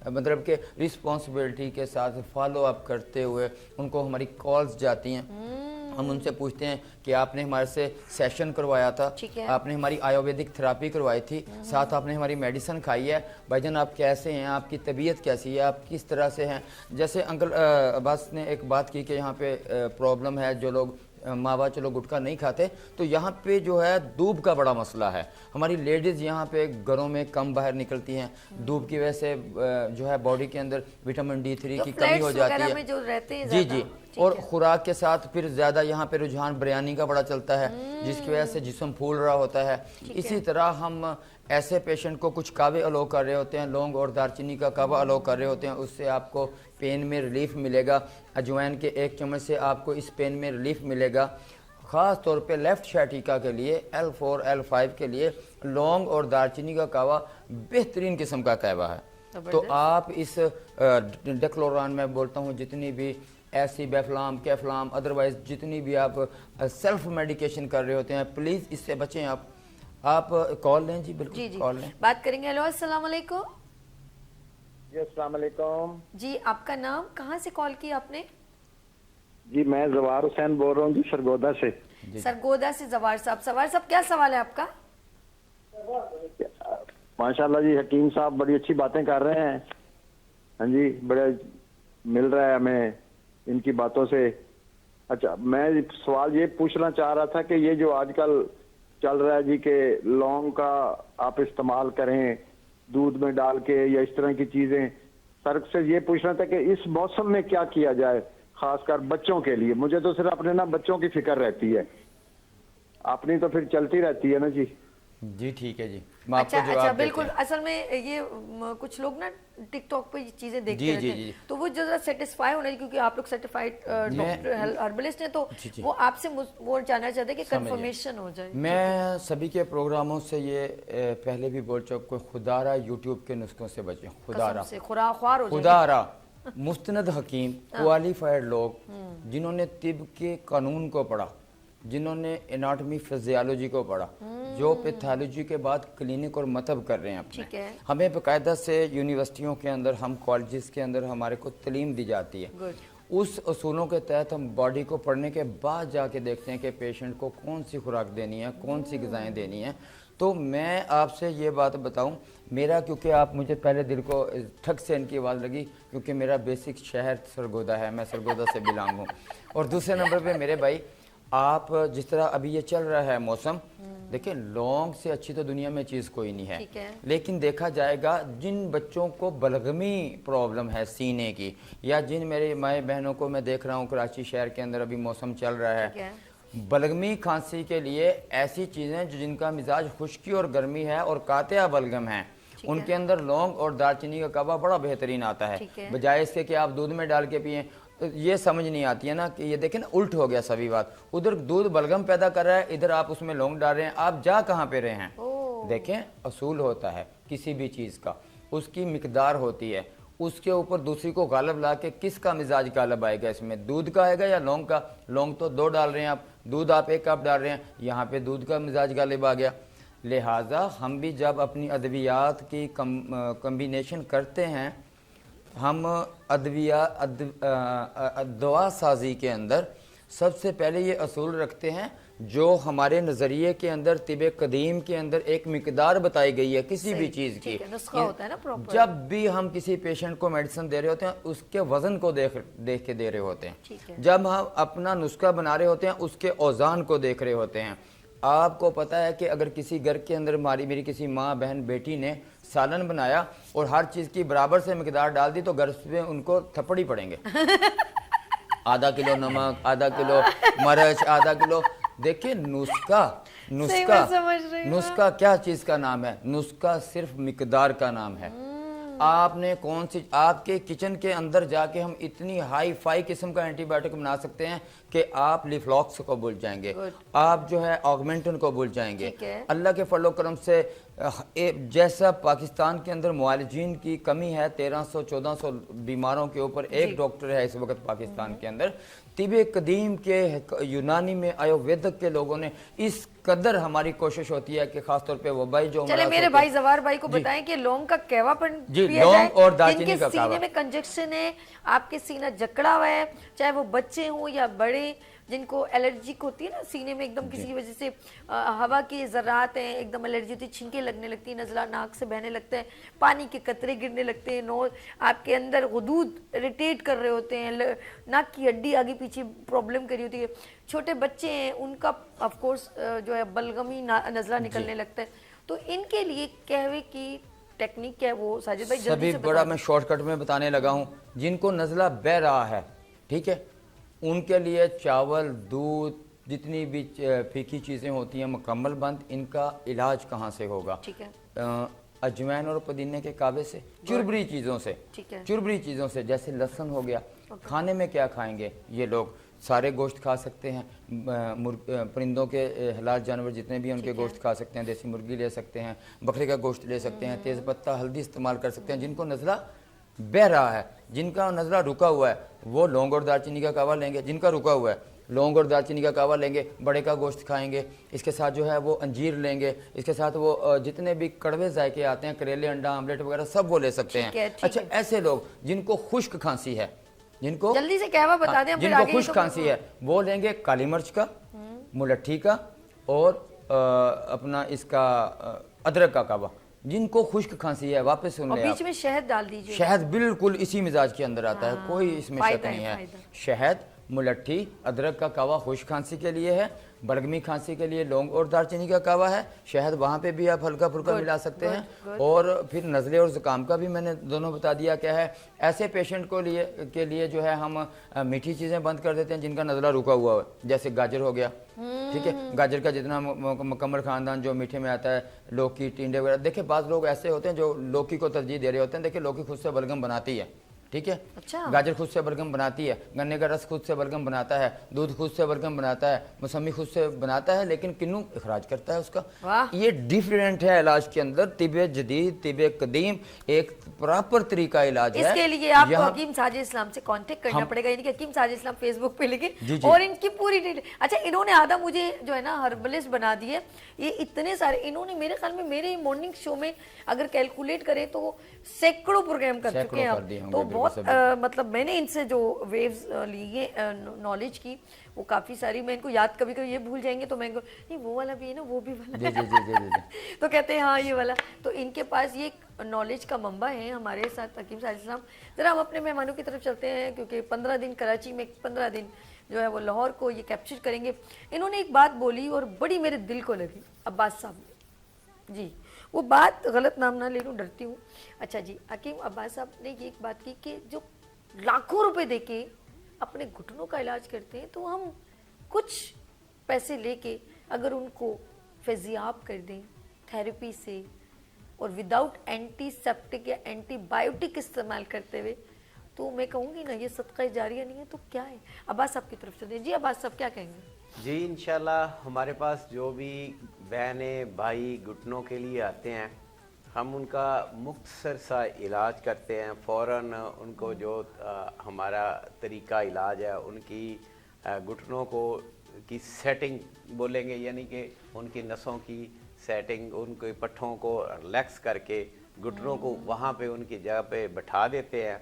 मतलब कि रिस्पॉन्सिबिलिटी के साथ फॉलो अप करते हुए उनको हमारी कॉल्स जाती हैं। हम उनसे पूछते हैं कि आपने हमारे से सेशन करवाया था, आपने हमारी आयुर्वेदिक थेरापी करवाई थी, साथ आपने हमारी मेडिसिन खाई है, भाईजान आप कैसे हैं, आपकी तबीयत कैसी है, आप किस तरह से हैं। जैसे अंकल अब्बास ने एक बात की कि यहाँ पे प्रॉब्लम है, जो लोग माँ बाप चलो गुटखा नहीं खाते, तो यहाँ पे जो है धूप का बड़ा मसला है। हमारी लेडीज़ यहाँ पे घरों में कम बाहर निकलती हैं, धूप की वजह से जो है बॉडी के अंदर विटामिन D3 की कमी हो जाती है, जो रहते हैं जी जी, और खुराक के साथ फिर ज़्यादा यहाँ पे रुझान बिरयानी का बड़ा चलता है, जिसकी वजह से जिस्म फूल रहा होता है। इसी तरह हम ऐसे पेशेंट को कुछ कावे अलो कर रहे होते हैं, लौंग और दालचीनी का कावा अलो कर रहे होते हैं, उससे आपको पेन में रिलीफ मिलेगा। अजवाइन के 1 चम्मच से आपको इस पेन में रिलीफ मिलेगा। ख़ास तौर पे लेफ़्ट शैटिका के लिए, L4 L5 के लिए लौंग और दालचीनी का कावा बेहतरीन किस्म का कावा है। तो आप इस डेक्लोरान में बोलता हूँ, जितनी भी ऐसी बेफ्लाम कैफ्लाम अदरवाइज जितनी भी आप सेल्फ मेडिकेशन कर रहे होते हैं, प्लीज़ इससे बचें। आप कॉल लें जी, बिल्कुल जी कॉल लें। बात करेंगे। हेलो अस्सलाम वालेकुम जी, अस्सलाम वालेकुम जी, आपका नाम, कहाँ से कॉल किया आपने? जी, मैं जवार हुसैन बोल रहा हूँ जी, सरगोदा से। सरगोदा से जवार साहब, क्या सवाल है आपका? माशाल्लाह जी, हकीम साहब बड़ी अच्छी बातें कर रहे हैं। हाँ जी, बड़ा मिल रहा है हमें इनकी बातों से। अच्छा, मैं सवाल ये पूछना चाह रहा था कि ये जो आजकल चल रहा है जी कि लौंग का आप इस्तेमाल करें दूध में डाल के या इस तरह की चीजें, सर से ये पूछना था कि इस मौसम में क्या किया जाए, खासकर बच्चों के लिए। मुझे तो सिर्फ अपने ना बच्चों की फिक्र रहती है, अपनी तो फिर चलती रहती है ना जी। जी ठीक है जी, मैं आपको अच्छा, जवाब बिल्कुल। देते हैं। असल में ये कुछ लोग ना टिकटॉक पे ये चीजें देखते जी, रहते जी, हैं, जी। तो वो जरा सेटिस्फाई होने, क्योंकि आप लोग सर्टिफाइड डॉक्टर हर्बलिस्ट हैं, तो जी, जी। वो आपसे वो जानना चाहते हैं कि कंफर्मेशन हो जाए। मैं सभी के प्रोग्रामों से ये पहले भी बोल चुका, खुदारा यूट्यूब के नुस्खों से बचें। खुदारा से खुराख्वार हो जाए। खुदारा मुस्तनद हकीम, क्वालिफाइड लोग जिन्होंने तिब के कानून को पढ़ा, जिन्होंने एनाटॉमी फिजियोलॉजी को पढ़ा, जो पैथोलॉजी के बाद क्लिनिक और मतब कर रहे हैं अपने। ठीक है। हमें बाकायदा से यूनिवर्सिटियों के अंदर, हम कॉलेजेस के अंदर हमारे को तालीम दी जाती है। Good. उस असूलों के तहत हम बॉडी को पढ़ने के बाद जाके देखते हैं कि पेशेंट को कौन सी खुराक देनी है, कौन सी ग़िज़ाएँ देनी हैं। तो मैं आपसे ये बात बताऊं, मेरा, क्योंकि आप मुझे पहले दिल को ठक से इनकी आवाज़ लगी, क्योंकि मेरा बेसिक शहर सरगोदा है, मैं सरगोदा से बिलोंग हूँ। और दूसरे नंबर पे मेरे भाई, आप जिस तरह अभी ये चल रहा है मौसम, देखिए लौंग से अच्छी तो दुनिया में चीज़ कोई नहीं है, लेकिन देखा जाएगा जिन बच्चों को बलगमी प्रॉब्लम है सीने की, या जिन मेरे माए बहनों को मैं देख रहा हूँ कराची शहर के अंदर अभी मौसम चल रहा है, बलगमी खांसी के लिए ऐसी चीज़ें जो जिनका मिजाज खुश्की और गर्मी है और कातिया बलगम है, उनके अंदर लौंग और दालचीनी का कावा बड़ा बेहतरीन आता है। बजाय इसके कि आप दूध में डाल के पिए, तो ये समझ नहीं आती है ना कि ये देखें ना, उल्ट हो गया सभी बात। उधर दूध बलगम पैदा कर रहा है, इधर आप उसमें लौंग डाल रहे हैं, आप जा कहाँ पे रहे हैं? देखें, असूल होता है किसी भी चीज़ का, उसकी मिकदार होती है, उसके ऊपर दूसरी को गालब ला के किसका मिजाज गालब आएगा, इसमें दूध का आएगा या लौंग का? लौंग तो 2 डाल रहे हैं आप, दूध आप 1 कप डाल रहे हैं, यहाँ पे दूध का मिजाज गालिब आ गया। लिहाजा हम भी जब अपनी अद्वियात की कम्बिनेशन करते हैं, हम दवा साजी के अंदर सबसे पहले ये असूल रखते हैं जो हमारे नज़रिए के अंदर तिबे कदीम के अंदर एक मिकदार बताई गई है किसी भी चीज़ की। नुस्खा होता है ना प्रॉपर। जब भी हम किसी पेशेंट को मेडिसिन दे रहे होते हैं, उसके वजन को देख के दे रहे होते हैं। जब हम अपना नुस्खा बना रहे होते हैं, उसके औजान को देख रहे होते हैं। आपको पता है कि अगर किसी घर के अंदर मेरी किसी माँ बहन बेटी ने सालन बनाया और हर चीज़ की बराबर से मिकदार डाल दी, तो घर में उनको थप्पड़ ही पड़ेंगे। आधा किलो नमक, आधा किलो मरच, आधा किलो। देखिए नुस्खा क्या चीज का नाम है? नुस्खा सिर्फ मिकदार का नाम है। आपने कौन सी, आपके किचन के अंदर जाके हम इतनी हाई फाई किस्म का एंटीबायोटिक बना सकते हैं कि आप लिफ्लॉक्स को भूल जाएंगे, आप जो है ऑगमेंटन को भूल जाएंगे। अल्लाह के फलो करम से जैसा पाकिस्तान के अंदर मुआलिजीन की कमी है, 1300-1400 बीमारों के ऊपर एक डॉक्टर है इस वक्त पाकिस्तान के अंदर। तिबे कदीम के यूनानी में आयुर्वेदक के लोगों ने इस कदर हमारी कोशिश होती है कि खासतौर पे वबाई जो चले मेरे भाई जवार भाई को बताएं कि लौंग का कहवापन पिया जाए, और दालचीनी का सीने में कंजक्शन है, आपके सीना जकड़ा हुआ है, चाहे वो बच्चे हों या बड़े, जिनको एलर्जिक होती है ना सीने में, एकदम किसी वजह से हवा की ज़रात हैं, एकदम एलर्जी होती है, छिनके लगने लगती है, नज़ला नाक से बहने लगता है, पानी के कतरे गिरने लगते हैं, नोज आपके अंदर गुदूद इरिटेट कर रहे होते हैं, नाक की हड्डी आगे पीछे प्रॉब्लम करी होती है, छोटे बच्चे हैं उनका ऑफ कोर्स जो है बलगमी नज़ला निकलने लगता है। तो इनके लिए कहवे की टेक्निक क्या है वो साजिद भाई जल्दी से बड़ा मैं शॉर्टकट में बताने लगा हूँ। जिनको नज़ला बह रहा है, ठीक है, उनके लिए चावल, दूध, जितनी भी फीकी चीज़ें होती हैं मुकम्मल बंद। इनका इलाज कहाँ से होगा? ठीक है, अजवाइन और पुदीने के कावे से, चुरबरी चीज़ों से, चुरबरी चीज़ों से, जैसे लहसुन हो गया। खाने में क्या खाएंगे ये लोग? सारे गोश्त खा सकते हैं, परिंदों के हलाल जानवर जितने भी हैं उनके गोश्त खा सकते हैं, देसी मुर्गी ले सकते हैं, बकरे का गोश्त ले सकते हैं, तेज़ पत्ता हल्दी इस्तेमाल कर सकते हैं। जिनको नज़ला बह रहा है, जिनका नज़ला रुका हुआ है, वो लौंग और दालचीनी का कावा लेंगे। जिनका रुका हुआ है, लौंग और दालचीनी का कावा लेंगे, बड़े का गोश्त खाएंगे, इसके साथ जो है वो अंजीर लेंगे, इसके साथ वो जितने भी कड़वे जायके आते हैं, करेले, अंडा आमलेट वगैरह सब वो ले सकते हैं। अच्छा, ऐसे लोग जिनको खुश्क खांसी है, जिनको जल्दी से कहवा बता दें, जिनको खुश्क खांसी है, वो लेंगे काली मिर्च का, मुलट्ठी का और अपना इसका अदरक का कावा। जिनको खुश्क खांसी है, वापस सुन ले, बीच में शहद डाल दीजिए। शहद बिल्कुल इसी मिजाज के अंदर आता है, कोई इसमें शक नहीं है। शहद, मुलट्ठी, अदरक का कावा खुश्क खांसी के लिए है, बलगमी खांसी के लिए लौंग और दालचीनी का कावा है। शहद वहाँ पे भी आप हल्का फुल्का मिला सकते हैं। और फिर नज़ले और ज़ुकाम का भी मैंने दोनों बता दिया क्या है। ऐसे पेशेंट को के लिए जो है हम मीठी चीज़ें बंद कर देते हैं जिनका नज़ला रुका हुआ है, जैसे गाजर हो गया, ठीक है, गाजर का जितना मुकम्मल खानदान जो मीठे में आता है, लौकी, टिंडे वगैरह। देखिए बाज़ लोग ऐसे होते हैं जो लौकी को तरजीह दे रहे होते हैं। देखिए लौकी खुद से बलगम बनाती है, ठीक है, अच्छा। गाजर खुद से बलगम बनाती है, गन्ने का रस खुद से बलगम बनाता है, दूध खुद से बलगम बनाता है, मौसमी खुद से बनाता है, लेकिन किन्नू इखराज करता है उसका। ये डिफरेंट है इलाज के अंदर। तिबे जदीद, तिबे कदीम, एक प्रॉपर तरीका इलाज है। इसके लिए आपको हकीम साजिद इस्लाम से कांटेक्ट करना पड़ेगा, यानी कि हकीम साजिद इस्लाम फेसबुक पे लिखे और इनकी पूरी डिटेल। अच्छा, इन्होंने आधा मुझे जो है ना हर्बलिस्ट बना दिए। ये इतने सारे इन्होंने मेरे ख्याल में मेरे मॉर्निंग शो में अगर कैलकुलेट करें तो सैकड़ों प्रोग्राम कर चुके हैं, तो बहुत मतलब मैंने इनसे जो वेव्स ली है नॉलेज की वो काफ़ी सारी, मैं इनको याद कभी कभी ये भूल जाएंगे तो मैं इनको नहीं वो वाला भी है ना, वो भी वाला जी जी जी जी जी तो कहते हैं हाँ ये वाला। तो इनके पास ये नॉलेज का मंबा है हमारे साथ हकीम साजिद साहब। ज़रा हम अपने मेहमानों की तरफ चलते हैं क्योंकि 15 दिन कराची में, 15 दिन जो है वो लाहौर को ये कैप्चर करेंगे। इन्होंने एक बात बोली और बड़ी मेरे दिल को लगी, अब्बास साहब जी, वो बात गलत नाम ना ले लूँ, डरती हूँ। अच्छा जी, हकीम अब्बास साहब ने ये एक बात की कि जो लाखों रुपए देके अपने घुटनों का इलाज करते हैं, तो हम कुछ पैसे लेके अगर उनको फिजियाब कर दें थेरेपी से और विदाउट एंटीसेप्टिक या एंटीबायोटिक इस्तेमाल करते हुए, तो मैं कहूँगी ना ये सदका जारिया नहीं है तो क्या है। अब्बास साहब की तरफ चलते हैं। जी अब्बास साहब क्या कहेंगे? जी इंशाल्लाह हमारे पास जो भी बहनें भाई घुटनों के लिए आते हैं, हम उनका मुख्तसर सा इलाज करते हैं। फ़ौरन उनको जो हमारा तरीका इलाज है, उनकी घुटनों को की सेटिंग बोलेंगे, यानी कि उनकी नसों की सेटिंग, उनके पट्ठों को रिलैक्स करके घुटनों को वहाँ पे उनकी जगह पे बैठा देते हैं।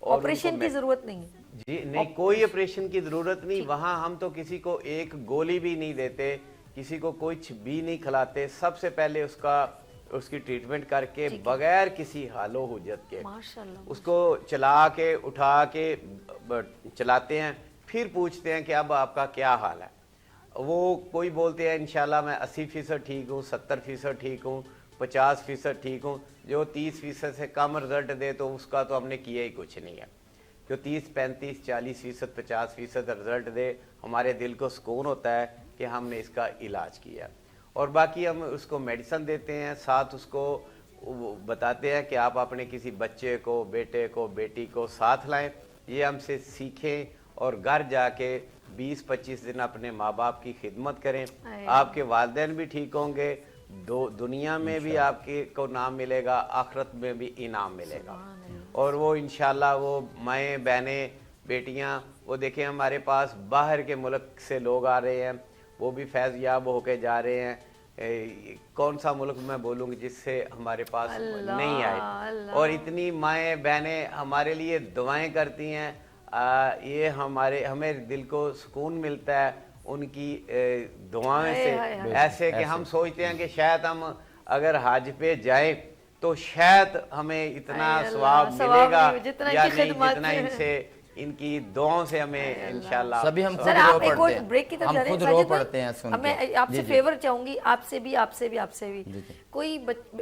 और ऑपरेशन की ज़रूरत नहीं है जी, नहीं कोई ऑपरेशन की ज़रूरत नहीं। वहाँ हम तो किसी को एक गोली भी नहीं देते, किसी को कुछ भी नहीं खिलाते। सबसे पहले उसकी ट्रीटमेंट करके बगैर किसी हालो हुज्जत के माशाल्लाह उसको चला के उठा के चलाते हैं। फिर पूछते हैं कि अब आपका क्या हाल है। वो कोई बोलते हैं इंशाल्लाह मैं 80% ठीक हूँ, 70% ठीक हूँ, 50% ठीक हूँ। जो 30% से कम रिजल्ट दे तो उसका तो हमने किया ही कुछ नहीं है। जो 30, 35, 40%, 50% रिजल्ट दे, हमारे दिल को सुकून होता है कि हमने इसका इलाज किया। और बाकी हम उसको मेडिसिन देते हैं, साथ उसको बताते हैं कि आप अपने किसी बच्चे को, बेटे को, बेटी को साथ लाएं, ये हमसे सीखें और घर जाके 20-25 दिन अपने माँ बाप की खिदमत करें। आपके वालिदैन भी ठीक होंगे, दुनिया में भी आपके को नाम मिलेगा, आखिरत में भी इनाम मिलेगा। और वो इंशाल्लाह वो माएँ बहनें बेटियाँ, वो देखें हमारे पास बाहर के मुल्क से लोग आ रहे हैं, वो भी फैज़ याब होके जा रहे हैं। कौन सा मुल्क मैं बोलूँगी जिससे हमारे पास नहीं आए। और इतनी माएँ बहनें हमारे लिए दुआएं करती हैं। ये हमें दिल को सुकून मिलता है उनकी दुआएं से। ऐसे कि हम सोचते हैं कि शायद हम अगर हज पे जाएं तो शायद हमें इतना सवाब मिलेगा या नहीं जितना इनसे इनकी दुआओं से हमें इंशाल्लाह। सभी हम सर आप एक और ब्रेक की तरफ जा रहे हैं, खुद रो पड़ते हैं सुन के। मैं आपसे फेवर चाहूंगी, आपसे भी कोई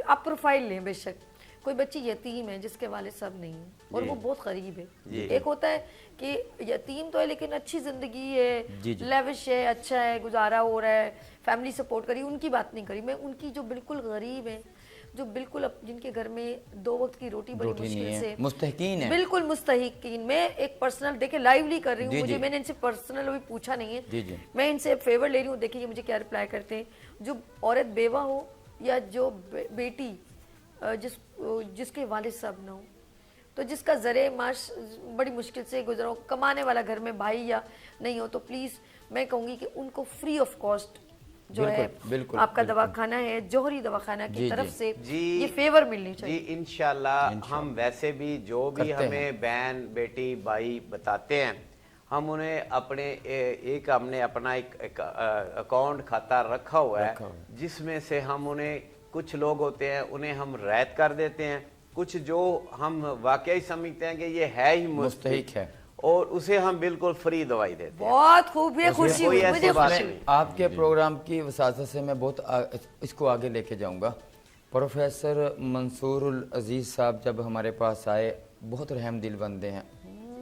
आप प्रोफाइल लें। बेशक कोई बच्ची यतीम है जिसके वालिद साहब नहीं है और वो बहुत गरीब है। एक होता है कि यतीम तो है लेकिन अच्छी जिंदगी है, लेविश है, अच्छा है, गुजारा हो रहा है, फैमिली सपोर्ट करी, उनकी बात नहीं करी मैं। उनकी जो बिल्कुल गरीब है, जो बिल्कुल जिनके घर में 2 वक्त की रोटी बड़ी मुश्किल से, मुस्तहिकीन है, बिल्कुल मुस्तहिकीन। मैं एक पर्सनल देखे लाइवली कर रही हूँ, मुझे मैंने इनसे पर्सनल अभी पूछा नहीं है, मैं इनसे फेवर ले रही हूँ। देखिए मुझे क्या रिप्लाई करते हैं। जो औरत बेवा हो या जो बेटी जिसके वालिद साहब ना हो, तो जिसका ज़रे माश बड़ी मुश्किल से गुजरा हो, कमाने वाला घर में भाई या नहीं हो, तो प्लीज़ मैं कहूँगी कि उनको फ्री ऑफ कॉस्ट जो है आपका दवाखाना है जौहरी दवाखाना की तरफ से ये फेवर मिलनी चाहिए। जी इंशाल्लाह हम वैसे भी जो भी हमें बहन बेटी भाई बताते हैं, हम उन्हें अपने हमने अपना एक अकाउंट खाता रखा हुआ है जिसमें से हम उन्हें, कुछ लोग होते हैं उन्हें हम रैत कर देते हैं, कुछ जो हम वाकई समझते हैं कि ये है ही मुस्तहिक है और उसे हम बिल्कुल फ्री दवाई देते हैं। बहुत खूब है, खुशी हुई मुझे। आपके प्रोग्राम की वसात से मैं बहुत इसको आगे लेके जाऊंगा। प्रोफेसर मंसूरुल अजीज साहब जब हमारे पास आए, बहुत रहम दिल बंदे हैं,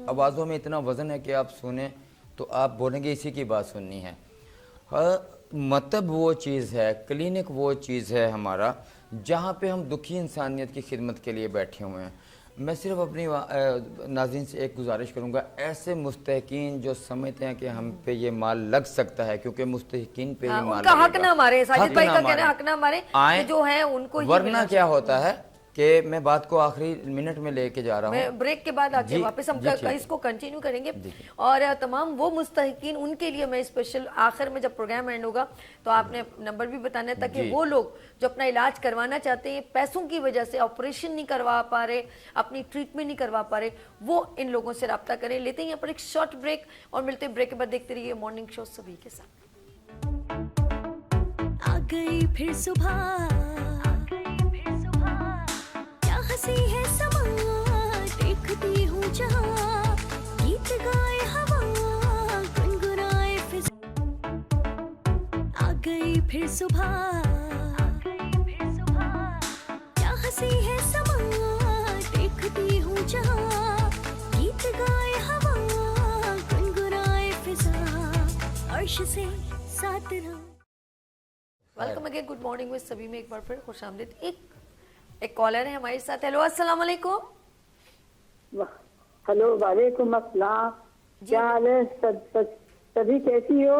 आवाज़ों में इतना वज़न है कि आप सुने तो आप बोलेंगे इसी की बात सुननी है। मतलब वो चीज़ है, क्लिनिक वो चीज़ है हमारा जहाँ पे हम दुखी इंसानियत की खिदमत के लिए बैठे हुए हैं। मैं सिर्फ अपनी नाज़रीन से एक गुजारिश करूँगा, ऐसे मुस्तहिकीन जो समझते हैं कि हम पे ये माल लग सकता है, क्योंकि मुस्तहिकीन पे ये माल उनका हक ना मारे, साजिद भाई का कहना है हक ना मारे, जो है उनको। वरना क्या होता है کہ میں بات کو آخری منٹ میں لے کے جا رہا میں ہوں. بریک کے بعد آتے جی، واپس ہم جی، ٹھیک ہے. اس کو کنٹینیو کریں گے. اور تمام وہ مستحقین ان کے لیے میں اسپیشل آخر میں جب پروگرام اینڈ ہوگا تو آپ نے نمبر بھی بتانا ہے تاکہ وہ لوگ جو اپنا علاج کروانا چاہتے ہیں پیسوں کی وجہ سے آپریشن نہیں کروا پا رہے, اپنی ٹریٹمنٹ نہیں کروا پا رہے, وہ ان لوگوں سے رابطہ کریں. لیتے ہیں یہاں پر ایک شارٹ بریک اور ملتے ہیں بریک کے بعد. دیکھتے رہیے مارننگ شو سبھی کے ساتھ. آ گئی پھر صبح, کیا ہنسی ہے سما, دیکھتی ہوں جہاں, گیت گائے ہوا, گنگنائے فضا. آ گئی پھر صبح, کیا ہنسی ہے سما, دیکھتی ہوں جہاں, گیت گائے ہوا, گنگنائے فضا, عرش سے ساتھ رہا. ویلکم اگین, گڈ مارننگ میں سبھی میں ایک بار پھر خوش آمدید. ایک کالر ہے ہمارے ساتھ. ہیلو, السلام علیکم. ہلو, وعلیکم السلام. کیا حال ہے, سبھی کیسی ہو؟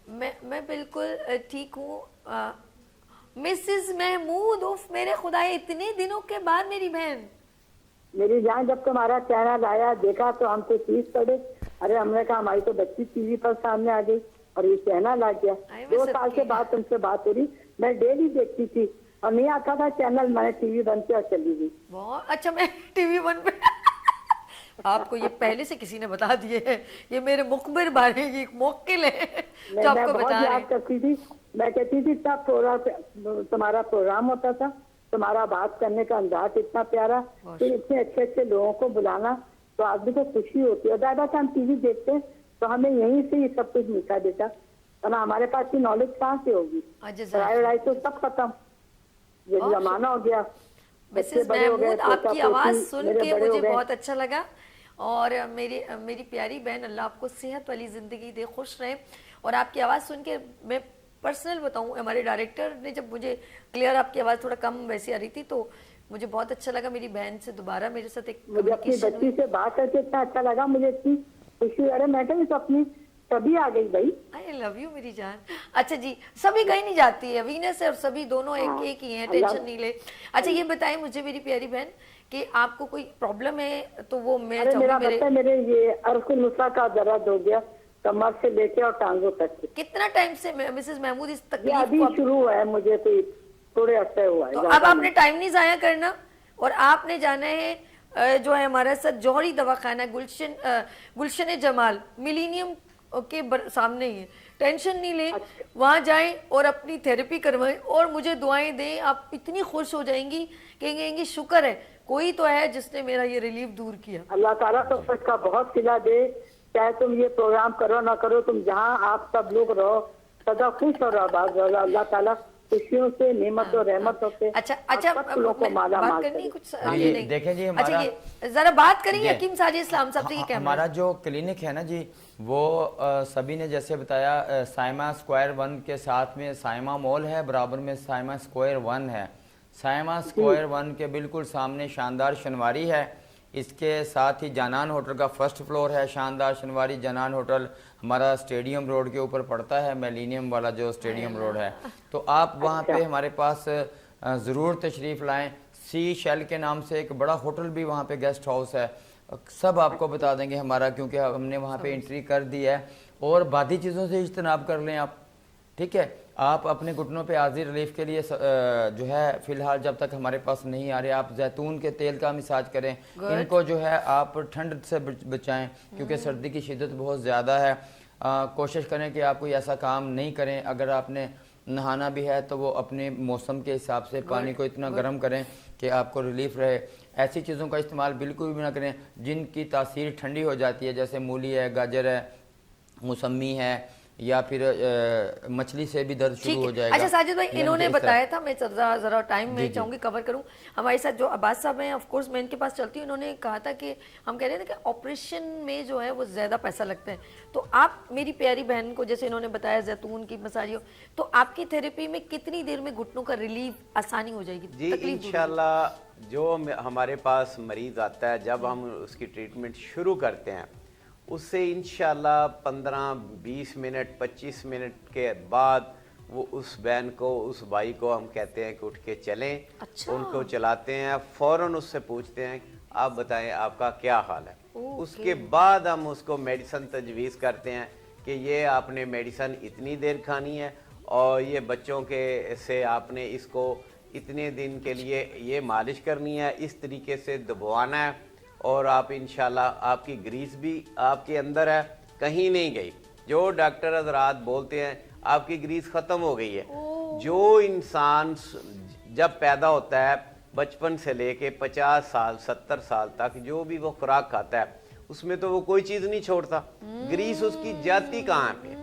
میں بالکل ٹھیک ہوں. مسز محمود, اف میرے خدا, اتنے دنوں کے بعد میری بہن. میری جان, جب تمہارا چینل آیا دیکھا تو ہم تو چیز پڑے. ارے ہم نے کہا ہماری تو بچی ٹی وی پر سامنے آ گئی اور یہ چینل آ گیا. 2 سال کے بعد تم سے بات ہو رہی. میں ڈیلی دیکھتی تھی اور نہیں آتا تھا چینل, میں نے ٹی وی بند کیا اور چلی گئی. بہت اچھا. میں ٹی وی 1 پہ آپ کو یہ پہلے سے کسی نے بتا دیے ہے, یہ میرے مخبر بارے یہ ایک موکل ہے جو آپ میں کو بہت بتا رہے یاد ہیں. کرتی تھی. میں کہتی تھی تمہارا پروگرام ہوتا تھا, تمہارا بات کرنے کا انداز اتنا پیارا, پھر اتنے اچھے اچھے لوگوں کو بلانا تو آدمی کو خوشی ہوتی ہے. زیادہ تر ہم ٹی وی دیکھتے ہیں تو ہمیں یہیں سے یہ سب کچھ ملتا دیتا, ورنہ ہمارے پاس کی نالج کہاں سے ہوگی. پڑھائی وڑھائی تو سب ختم, یہ زمانہ ہو گیا. مسز محمود, آپ کی آواز سن کے مجھے بہت اچھا لگا. اور میری پیاری بہن, اللہ آپ کو صحت والی زندگی دے, خوش رہے. اور آپ کی آواز سن کے میں پرسنل بتاؤں, ہمارے ڈائریکٹر نے جب مجھے کلیئر آپ کی آواز تھوڑا کم ویسی آ رہی تھی تو مجھے بہت اچھا لگا. میری بہن سے دوبارہ میرے ساتھ ایک مجھے اپنی بچی سے بات کر کے اتنا اچھا لگا, مجھے اتنی خوشی. ارے میں تو اپنی سبھی آ گئی بھائی. I love you میری جان. اچھا جی, سبھی کہیں نہیں جاتی ہے, وینس اور سبھی دونوں ایک ہی ہیں, ٹینشن نہیں لے. اچھا یہ بتائیں مجھے میری پیاری بہن کہ آپ کو کوئی پرابلم ہے تو وہ میں چاہوں گی. میرے یہ عرق النساء کا درد ہو گیا, کمر سے لے کے اور ٹانگوں تک. کتنا ٹائم سے مسز محمود اس یہ تکلیف ابھی کو شروع ہوا ہے, مجھے کوئی تھوڑے عرصے ہوا ہے. تو اب آپ نے ٹائم نہیں ضائع کرنا اور آپ نے جانا ہے جو ہے ہمارے ساتھ جوہری دواخانہ گلشن جمال ملینیم کے سامنے ہی ہے. ٹینشن نہیں لیں, وہاں جائیں اور اپنی تھیراپی کروائیں اور مجھے دعائیں دیں. آپ اتنی خوش ہو جائیں گی, کہیں گی شکر ہے کوئی تو ہے جس نے میرا یہ ریلیف دور کیا. اللہ تعالیٰ تو اس کا بہت صلہ دے. چاہے تم یہ پروگرام کرو نہ کرو, تم جہاں آپ سب لوگ رہو سدا خوش اور آباد رہو. اللہ تعالیٰ خوشیوں سے, نعمت اور رحمتوں سے بات کرنی کچھ دیکھیں جی, اچھا یہ ذرا بات کریں حکیم ساجد اسلام صاحب سے. یہ ہمارا جو کلینک ہے نا جی, وہ سبھی نے جیسے بتایا سائمہ اسکوائر 1 کے ساتھ میں سائمہ مال ہے, برابر میں سائمہ اسکوائر 1 ہے. سائمہ اسکوائر 1 کے بالکل سامنے شاندار شنواری ہے. اس کے ساتھ ہی جانان ہوٹل کا فرسٹ فلور ہے, شاندار شنواری جانان ہوٹل ہمارا اسٹیڈیم روڈ کے اوپر پڑتا ہے, میلینیم والا جو اسٹیڈیم روڈ ہے. تو آپ وہاں پہ ہمارے پاس ضرور تشریف لائیں. سی شیل کے نام سے ایک بڑا ہوٹل بھی وہاں پہ گیسٹ ہاؤس ہے, سب آپ کو بتا دیں گے ہمارا, کیونکہ ہم نے وہاں پہ انٹری کر دی ہے. اور بادی چیزوں سے اجتناب کر لیں آپ, ٹھیک ہے. آپ اپنے گھٹنوں پہ عارضی ریلیف کے لیے جو ہے فی الحال جب تک ہمارے پاس نہیں آ رہے, آپ زیتون کے تیل کا مساج کریں. ان کو جو ہے آپ ٹھنڈ سے بچائیں کیونکہ سردی کی شدت بہت زیادہ ہے. کوشش کریں کہ آپ کوئی ایسا کام نہیں کریں. اگر آپ نے نہانا بھی ہے تو وہ اپنے موسم کے حساب سے پانی کو اتنا گرم کریں کہ آپ کو ریلیف رہے. ایسی چیزوں کا استعمال بالکل بھی نہ کریں جن کی تاثیر ٹھنڈی ہو جاتی ہے, جیسے مولی ہے, گاجر ہے, موسمی ہے, یا پھر مچھلی سے بھی درد شروع ہو جائے گا. اچھا ساجد بھائی, انہوں نے بتایا تھا, میں ذرا ٹائم میں چاہوں گی کور کروں. ہمارے ساتھ جو عباس صاحب ہیں, آف کورس میں ان کے پاس چلتی ہوں, انہوں نے کہا تھا کہ ہم کہہ رہے تھے کہ آپریشن میں جو ہے وہ زیادہ پیسہ لگتا ہے. تو آپ میری پیاری بہن کو جیسے انہوں نے بتایا زیتون کی مساج, تو آپ کی تھیراپی میں کتنی دیر میں گھٹنوں کا ریلیف آسانی ہو جائے گی؟ جی انشاءاللہ جو ہمارے پاس مریض آتا ہے, جب ہم اس کی ٹریٹمنٹ شروع کرتے ہیں اس سے انشاءاللہ 15-20 منٹ 25 منٹ کے بعد वो उस बहन को, उस भाई को हम कहते हैं कि उठ के चलें। अच्छा। उनको चलाते हैं, फौरन उससे पूछते हैं आप बताएं आपका क्या हाल है। उसके बाद हम उसको मेडिसिन तजवीज़ करते हैं कि ये आपने मेडिसिन इतनी देर खानी है और ये बच्चों के से आपने इसको इतने दिन के लिए ये मालिश करनी है, इस तरीके से दबाना है और आप इंशाल्लाह आपकी ग्रीस भी आपके अंदर है, कहीं नहीं गई। जो डॉक्टर हजरात बोलते हैं आपकी ग्रीस ख़त्म हो गई है। जो इंसान जब पैदा होता है बचपन से लेके 50 साल 70 साल तक जो भी वो खुराक खाता है उसमें तो वो कोई चीज़ नहीं छोड़ता। ग्रीस उसकी जाती कहाँ पे?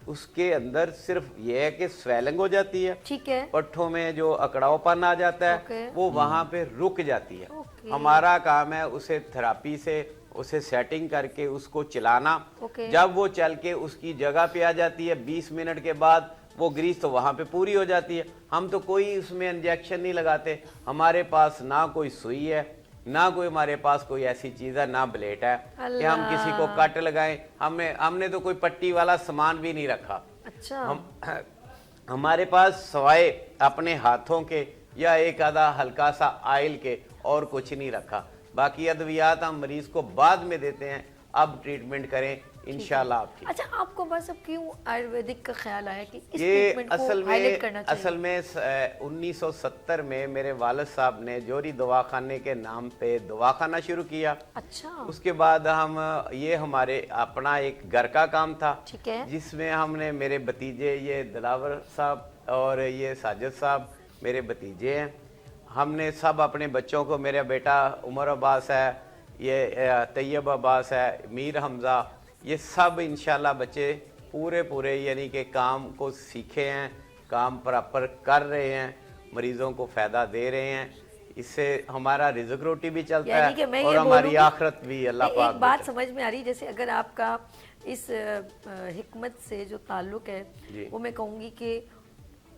उसके अंदर सिर्फ ये है कि स्वेलिंग हो जाती है, ठीक है, पट्ठों में जो अकड़ावपन आ जाता है वो वहाँ पे रुक जाती है। हमारा काम है उसे थेरापी से उसे सेटिंग करके उसको चलाना। जब वो चल के उसकी जगह पे आ जाती है 20 मिनट के बाद वो ग्रीस तो वहाँ पे पूरी हो जाती है। हम तो कोई उसमें इंजेक्शन नहीं लगाते, हमारे पास ना कोई सुई है, ना कोई हमारे पास कोई ऐसी चीज़ है, ना ब्लेड है कि हम किसी को कट लगाएं। हमने तो कोई पट्टी वाला सामान भी नहीं रखा। अच्छा। हमारे पास सवाए अपने हाथों के या एक आधा हल्का सा ऑयल के और कुछ नहीं रखा। बाकी अद्वियात हम मरीज को बाद में देते हैं, अब ट्रीटमेंट करें इंशाल्लाह आपकी। अच्छा, आपको बस अब क्यों आयुर्वेदिक का ख्याल आया कि इस ये ट्रीटमेंट को हाईलाइट करना चाहिए? असल में 1970 में मेरे वालिद साहब ने जोरी दवाखाने के नाम पे दवाखाना शुरू किया। अच्छा। उसके बाद हम ये हमारे अपना एक घर का काम था, ठीक है, जिसमें हमने मेरे भतीजे ये दिलावर साहब और ये साजिद साहब मेरे भतीजे हैं, हमने सब अपने बच्चों को, मेरा बेटा उमर अब्बास है, ये तैयब अब्बास है, मीर हमज़ा, ये सब इंशाल्लाह बच्चे पूरे यानी कि काम को सीखे हैं, काम प्रॉपर कर रहे हैं, मरीजों को फ़ायदा दे रहे हैं। इससे हमारा रिज़्क रोटी भी चलता है और हमारी आखिरत भी अल्लाह पाक। एक बात समझ में आ रही, जैसे अगर आपका इस हिकमत से जो ताल्लुक है वो मैं कहूँगी कि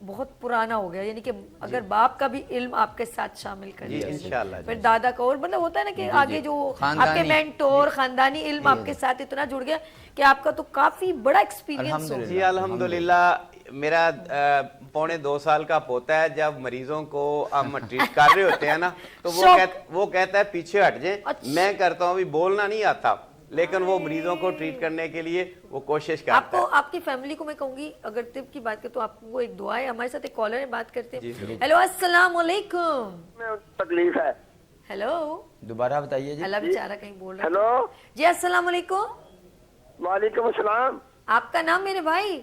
बहुत पुराना हो गया, यानी कि अगर बाप का भी इल्म आपके साथ शामिल कर दिया इंशाल्लाह, फिर दादा का, और मतलब होता है ना कि आगे जो आपके मेंटोर खानदानी इल्म आपके साथ इतना जुड़ गया कि आपका तो काफी बड़ा एक्सपीरियंस हो गया। जी अल्हम्दुलिल्लाह। मेरा 1.25 साल का पोता है, जब मरीजों को हम ट्रीट कर रहे होते हैं ना तो वो कहता है पीछे हट जाए। मैं करता हूँ, अभी बोलना नहीं आता, लेकिन वो मरीजों को ट्रीट करने के लिए वो कोशिश करता आपको है। आपकी फैमिली को मैं कहूंगी, अगर तिब की बात करें तो आपको एक दुआ है। हमारे साथ एक कॉलर है, बात करते हैं। हेलो, अस्सलाम वालेकुम। तकलीफ है। हेलो, दोबारा बताइए जी। अल्लाह बेचारा कहीं बोल रहा है। हेलो जी, अस्सलाम वालेकुम। वालेकुम अस्सलाम। आपका नाम मेरे भाई?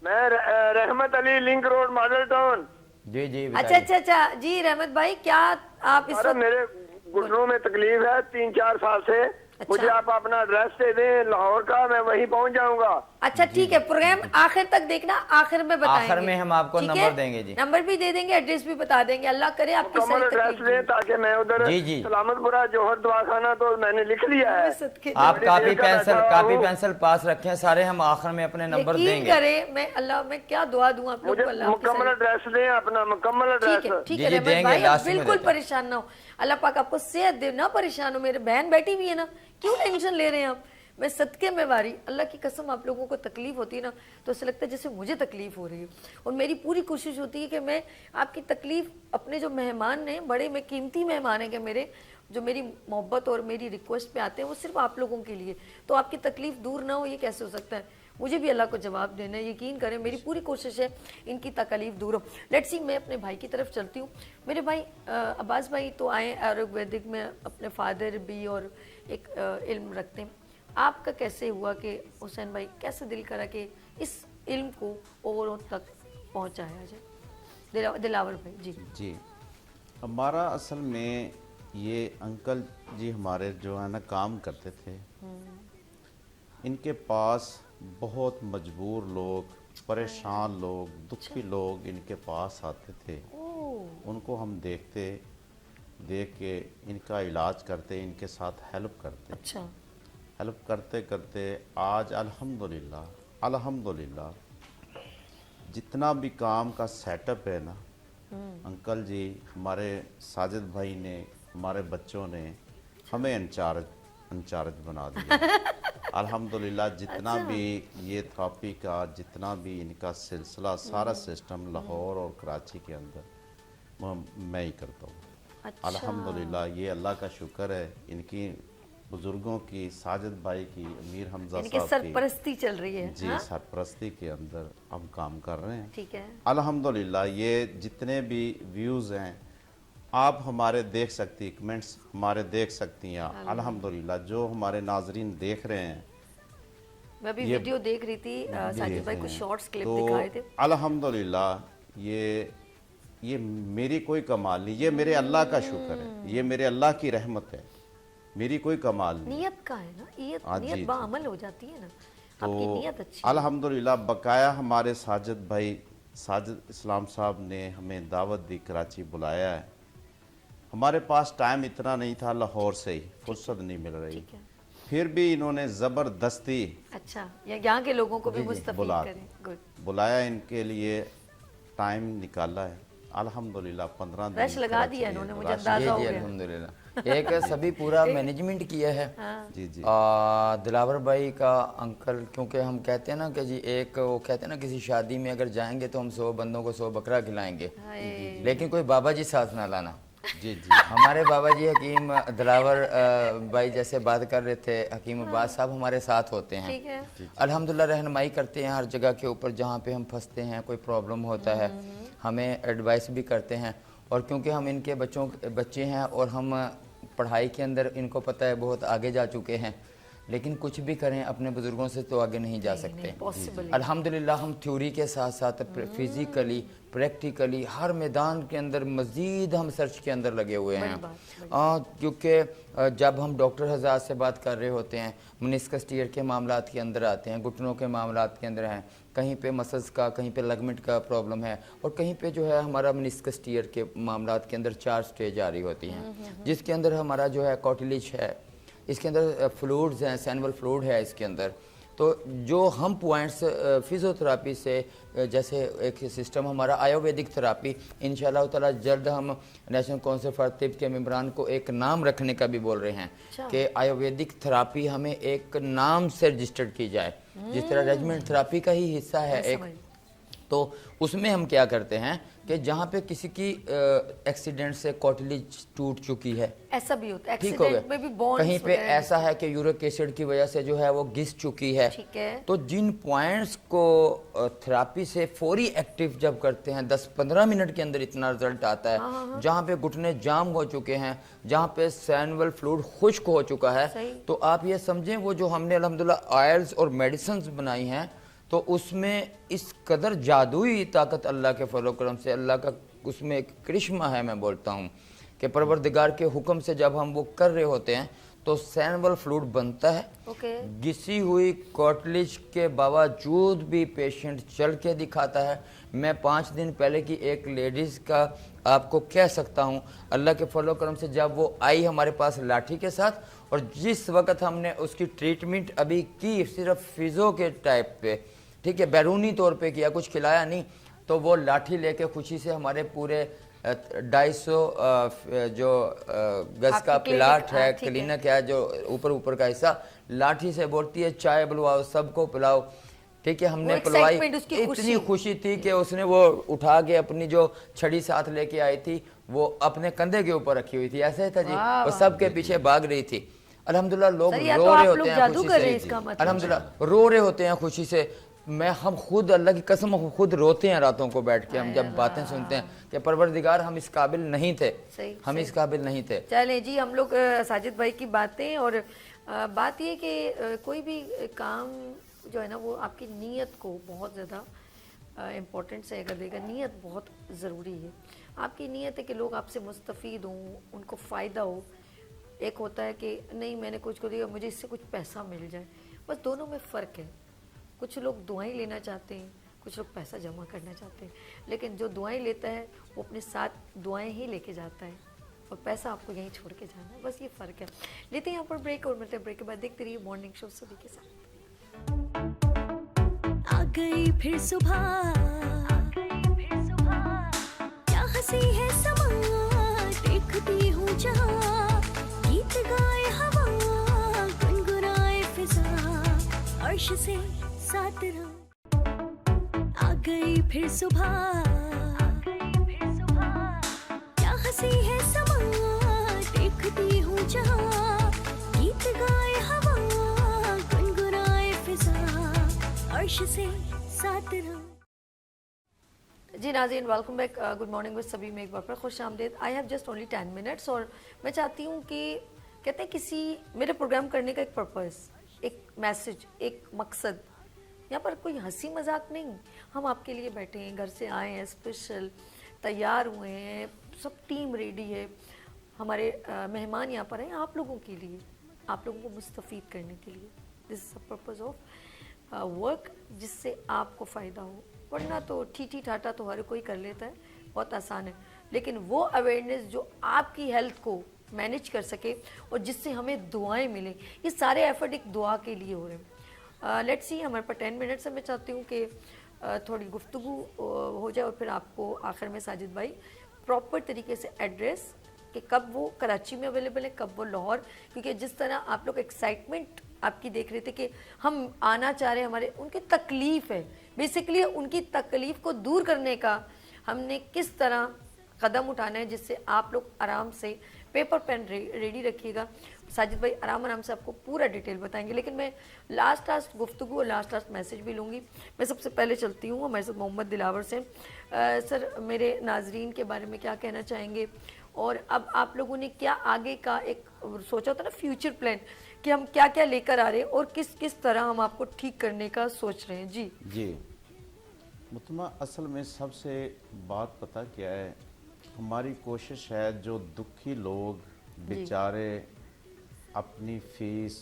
मैं Rahmat Ali, link road, model town. जी जी अच्छा जी रहमत भाई, क्या आप इस वक्त? मेरे घुटनों में तकलीफ है 3-4 साल से। अच्छा। मुझे आप अपना एड्रेस दे दें लाहौर का, मैं वहीं पहुंच जाऊंगा। अच्छा ठीक है, प्रोग्राम आखिर तक देखना, आखिर में बताएंगे। आखिर में हम आपको नंबर देंगे जी, नंबर भी दे देंगे, एड्रेस भी बता देंगे। अल्लाह करे आपकी सही एड्रेस दें ताकि मैं उधर सलामतपुरा जौहर दवाखाना तो मैंने लिख लिया है। आप कापी पेंसिल पास रखें सारे, हम आखिर में अपने नंबर देंगे। करें मैं अल्लाह में क्या दुआ दूं आप लोग को, अल्लाह मुकम्मल एड्रेस दें, अपना मुकम्मल एड्रेस। ठीक है रहमत भाई, बिल्कुल परेशान ना हो, अल्लाह पाक आपको सेहत दे, ना परेशान हो। मेरे बहन बैठी हुई है ना, क्यों टेंशन ले रहे हैं आप? मैं सदके में वारी, अल्लाह की कसम, आप लोगों को तकलीफ होती है ना तो ऐसा लगता है जैसे मुझे तकलीफ हो रही है, और मेरी पूरी कोशिश होती है कि मैं आपकी तकलीफ, अपने जो मेहमान हैं, बड़े में कीमती मेहमान हैं कि मेरे, जो मेरी मोहब्बत और मेरी रिक्वेस्ट पे आते हैं, वो सिर्फ आप लोगों के लिए, तो आपकी तकलीफ दूर ना हो, ये कैसे हो सकता है? मुझे भी अल्लाह को जवाब देना है, यकीन करें मेरी पूरी कोशिश है इनकी तकलीफ दूर हो। लेट्स सी, मैं अपने भाई की तरफ चलती हूँ। मेरे भाई अब्बास भाई तो आए आयुर्वेदिक में, अपने फादर भी और एक इल्म रखते हैं। आपका कैसे हुआ कि हुसैन भाई कैसे दिल करा कि इस इल्म को औरों तक पहुँचाया जाए? दिलावर भाई जी। हमारा असल में ये अंकल जी हमारे जो है ना काम करते थे, इनके पास बहुत मजबूर लोग, परेशान लोग, दुखी लोग इनके पास आते थे। उनको हम देख के इनका इलाज करते, इनके साथ हेल्प करते। अच्छा। हेल्प करते करते आज अल्हम्दुलिल्लाह जितना भी काम का सेटअप है ना, अंकल जी, हमारे साजिद भाई ने, हमारे बच्चों ने हमें इंचार्ज बना दिया। अल्हम्दुलिल्लाह जितना भी ये थेरेपी का जितना भी इनका सिलसिला सारा सिस्टम लाहौर और कराची के अंदर मैं ही करता हूँ। अच्छा। अल्हम्दुलिल्लाह ये अल्लाह का शुक्र है, इनकी बुजुर्गों की, साजिद भाई की, अमीर हमजा इनकी साहब की सरपरस्ती चल रही है। जी हाँ? सरपरस्ती के अंदर हम काम कर रहे हैं। ठीक है। अल्हम्दुलिल्लाह ये जितने भी व्यूज़ हैं आप हमारे देख सकती, कमेंट्स हमारे देख सकती हैं। अल्हम्दुलिल्लाह जो हमारे नाजरीन देख रहे हैं, मैं भी ये वीडियो देख रही थी, साजिद भाई कुछ शॉर्ट्स क्लिप तो दिखाए थे। अल्हम्दुलिल्लाह ये मेरी कोई कमाल नहीं, ये मेरे अल्लाह का शुक्र है, ये मेरे अल्लाह की रहमत है, मेरी कोई कमाल नहीं। नियत का है ना, हाँ, नियत जी, बाअमल हो जाती है ना, आपकी नियत अच्छी है। अल्हम्दुलिल्लाह बकाया हमारे साजिद भाई साजिद इस्लाम साहब ने हमें दावत दी, कराची बुलाया है। हमारे पास टाइम इतना नहीं था, लाहौर से ही फुर्सत नहीं मिल रही, ठीक है। फिर भी इन्होंने ज़बरदस्ती अच्छा, यहाँ के लोगों को भी मुस्तफीद बुला करें। गुड। बुलाया, इनके लिए टाइम निकाला है। अल्हम्दुलिल्लाह 15 दिन रश लगा दिया इन्होंने, मुझे अंदाजा हो जी गया। अल्हम्दुलिल्लाह एक सभी पूरा मैनेजमेंट किया है। जी जी दिलावर भाई का अंकल, क्योंकि हम कहते हैं ना कि जी एक वो कहते हैं ना किसी शादी में अगर जाएंगे तो हम 100 बंदों को 100 बकरा खिलाएंगे, लेकिन कोई बाबा जी साथ ना लाना। जी जी हमारे बाबा जी हकीम दिलावर भाई जैसे बात कर रहे थे, हकीम अब्बास साहब हमारे साथ होते हैं। ठीक है। अल्हम्दुलिल्लाह रहनुमाई करते हैं हर जगह के ऊपर जहाँ पे हम फंसते हैं, कोई प्रॉब्लम होता है हमें एडवाइस भी करते हैं। और क्योंकि हम इनके बच्चे हैं और हम पढ़ाई के अंदर इनको पता है बहुत आगे जा चुके हैं, लेकिन कुछ भी करें अपने बुजुर्गों से तो आगे नहीं जा सकते। पॉसिबल। अल्हम्दुलिल्लाह हम थ्योरी के साथ साथ फिजिकली प्रैक्टिकली हर मैदान के अंदर मज़ीद हम सर्च के अंदर लगे हुए हैं। क्योंकि जब हम डॉक्टर हज़ार से बात कर रहे होते हैं, मेनिस्कस टीयर के मामलात के अंदर आते हैं, घुटनों के मामलात के अंदर हैं, कहीं पे मसल्स का, कहीं पे लिगामेंट का प्रॉब्लम है, और कहीं पे जो है हमारा मेनिस्कस टीयर के मामलात के अंदर 4 स्टेज आ रही होती हैं, जिसके अंदर हमारा जो है कार्टिलेज है, इसके अंदर फ्लूइड्स हैं, सैनवल फ्लूइड है इसके अंदर। तो जो हम पॉइंट्स फिजियोथेरापी से, जैसे एक सिस्टम हमारा आयुर्वेदिक थेरापी, इंशाल्लाह ताला जल्द हम नेशनल काउंसिल फॉर तिब के मेंबरान को एक नाम रखने का भी बोल रहे हैं कि आयुर्वेदिक थेरापी हमें एक नाम से रजिस्टर्ड की जाए, जिस तरह रेजिमेंट थेरापी का ही हिस्सा है एक। तो उसमें हम क्या करते हैं कि जहाँ पे किसी की एक्सीडेंट से कार्टिलेज टूट चुकी है, ऐसा भी होता है, ठीक हो एक्सीडेंट में भी गया, बोन्स कहीं पे ऐसा है कि यूरिक एसिड की वजह से जो है वो घिस चुकी है, ठीक है। तो जिन पॉइंट्स को थेरापी से फौरी एक्टिव जब करते हैं 10-15 मिनट के अंदर इतना रिजल्ट आता है। जहाँ पे घुटने जाम हो चुके हैं, जहाँ पे सैनवल फ्लूइड खुश्क हो चुका है, तो आप ये समझें वो जो हमने अल्हम्दुलिल्लाह ऑयल्स और मेडिसिन्स बनाई हैं, तो उसमें इस कदर जादुई ताकत अल्लाह के फजल करम से, अल्लाह का उसमें एक करिश्मा है। मैं बोलता हूँ कि परवरदिगार के हुक्म से जब हम वो कर रहे होते हैं तो सैनवल फ्लूइड बनता है। घिसी हुई कार्टिलेज के बावजूद भी पेशेंट चल के दिखाता है। मैं 5 दिन पहले की एक लेडीज़ का आपको कह सकता हूँ, अल्लाह के फजल करम से जब वो आई हमारे पास लाठी के साथ, और जिस वक्त हमने उसकी ट्रीटमेंट अभी की सिर्फ फिज़ो के टाइप पे, ठीक है, बैरूनी तौर पे किया, कुछ खिलाया नहीं, तो वो लाठी लेके खुशी से हमारे पूरे 250 जो गज का प्लाट है, क्लिनिक है, जो ऊपर का हिस्सा, लाठी से बोलती है चाय बुलवाओ, सबको पिलाओ। ठीक है, हमने पिलवाई, इतनी खुशी थी कि उसने वो उठा के अपनी जो छड़ी साथ लेके आई थी वो अपने कंधे के ऊपर रखी हुई थी, ऐसे था जी, वो सबके पीछे भाग रही थी। अल्हम्दुलिल्लाह लोग रो रहे होते हैं खुशी से, अल्हम्दुलिल्लाह रो रहे होते हैं खुशी से। हम खुद अल्लाह की कसम हम खुद रोते हैं रातों को बैठ के, हम जब बातें सुनते हैं कि परवरदिगार हम इस काबिल नहीं थे, हम इस काबिल नहीं थे। चले जी, हम लोग साजिद भाई की बातें, और बात ये कि कोई भी काम जो है ना वो आपकी नीयत को बहुत ज़्यादा इम्पोर्टेंस है, कर देगा। नीयत बहुत ज़रूरी है। आपकी नीयत है कि लोग आपसे मुस्तफ़ीद हों, उनको फ़ायदा हो। एक होता है कि नहीं मैंने कुछ को दिया, मुझे इससे कुछ पैसा मिल जाए, बस दोनों में फ़र्क है। कुछ लोग दुआएं लेना चाहते हैं, कुछ लोग पैसा जमा करना चाहते हैं, लेकिन जो दुआएं लेता है वो अपने साथ दुआएं ही लेके जाता है, और पैसा आपको यहीं छोड़ के जाना है, बस ये फ़र्क है। लेते हैं यहाँ पर ब्रेक, और मतलब ब्रेक के बाद देखते रहिए मॉर्निंग शो सभी के साथ। आ गई फिर सुबह, क्या हंसी है समा, देखती हूँ जहाँ, गीत गाए हवा, गुनगुनाए फिजा, अर्श से 7 रात आ गई फिर सुबह, क्या हंसी है समा, देखती हूँ जहाँ, गीत गाए हवा, गुनगुनाए फिजा, अर्श से 7 रात। जी नाज़रीन, welcome back, good morning with सभी में एक बार पर खुश आमदीद। I have just only 10 minutes और मैं चाहती हूँ कि कहते हैं किसी मेरे प्रोग्राम करने का एक पर्पस, एक मैसेज, एक मकसद, यहाँ पर कोई हंसी मजाक नहीं, हम आपके लिए बैठे हैं, घर से आए हैं स्पेशल, तैयार हुए हैं, सब टीम रेडी है, हमारे मेहमान यहाँ पर हैं आप लोगों के लिए, आप लोगों को मुस्तफ़ीद करने के लिए। This is the purpose of work, जिससे आपको फ़ायदा हो। वरना तो ठीठी ठाटा तो हर कोई कर लेता है, बहुत आसान है, लेकिन वो अवेयरनेस जो आपकी हेल्थ को मैनेज कर सके और जिससे हमें दुआएं मिलें, ये सारे एफर्ट एक दुआ के लिए हो रहे हैं। लेट्स सी, हमारे पास 10 मिनट्स है, मैं चाहती हूँ कि थोड़ी गुफ्तगू हो जाए और फिर आपको आखिर में साजिद भाई प्रॉपर तरीके से एड्रेस कि कब वो कराची में अवेलेबल है, कब वो लाहौर, क्योंकि जिस तरह आप लोग एक्साइटमेंट आपकी देख रहे थे कि हम आना चाह रहे हैं, हमारे उनकी तकलीफ़ है, बेसिकली उनकी तकलीफ़ को दूर करने का हमने किस तरह कदम उठाना है जिससे आप लोग आराम से पेपर पेन रेडी रखिएगा। साजिद भाई आराम से आपको पूरा डिटेल बताएंगे, लेकिन मैं लास्ट गुफ्तगू और लास्ट मैसेज भी लूँगी। मैं सबसे पहले चलती हूँ हमारे साथ मोहम्मद दिलावर से। सर, मेरे नाजरीन के बारे में क्या कहना चाहेंगे, और अब आप लोगों ने क्या आगे का एक सोचा था ना फ्यूचर प्लान, कि हम क्या क्या लेकर आ रहे हैं और किस किस तरह हम आपको ठीक करने का सोच रहे हैं। जी मुतमा, असल में सबसे बात पता क्या है, हमारी कोशिश है जो दुखी लोग बेचारे अपनी फीस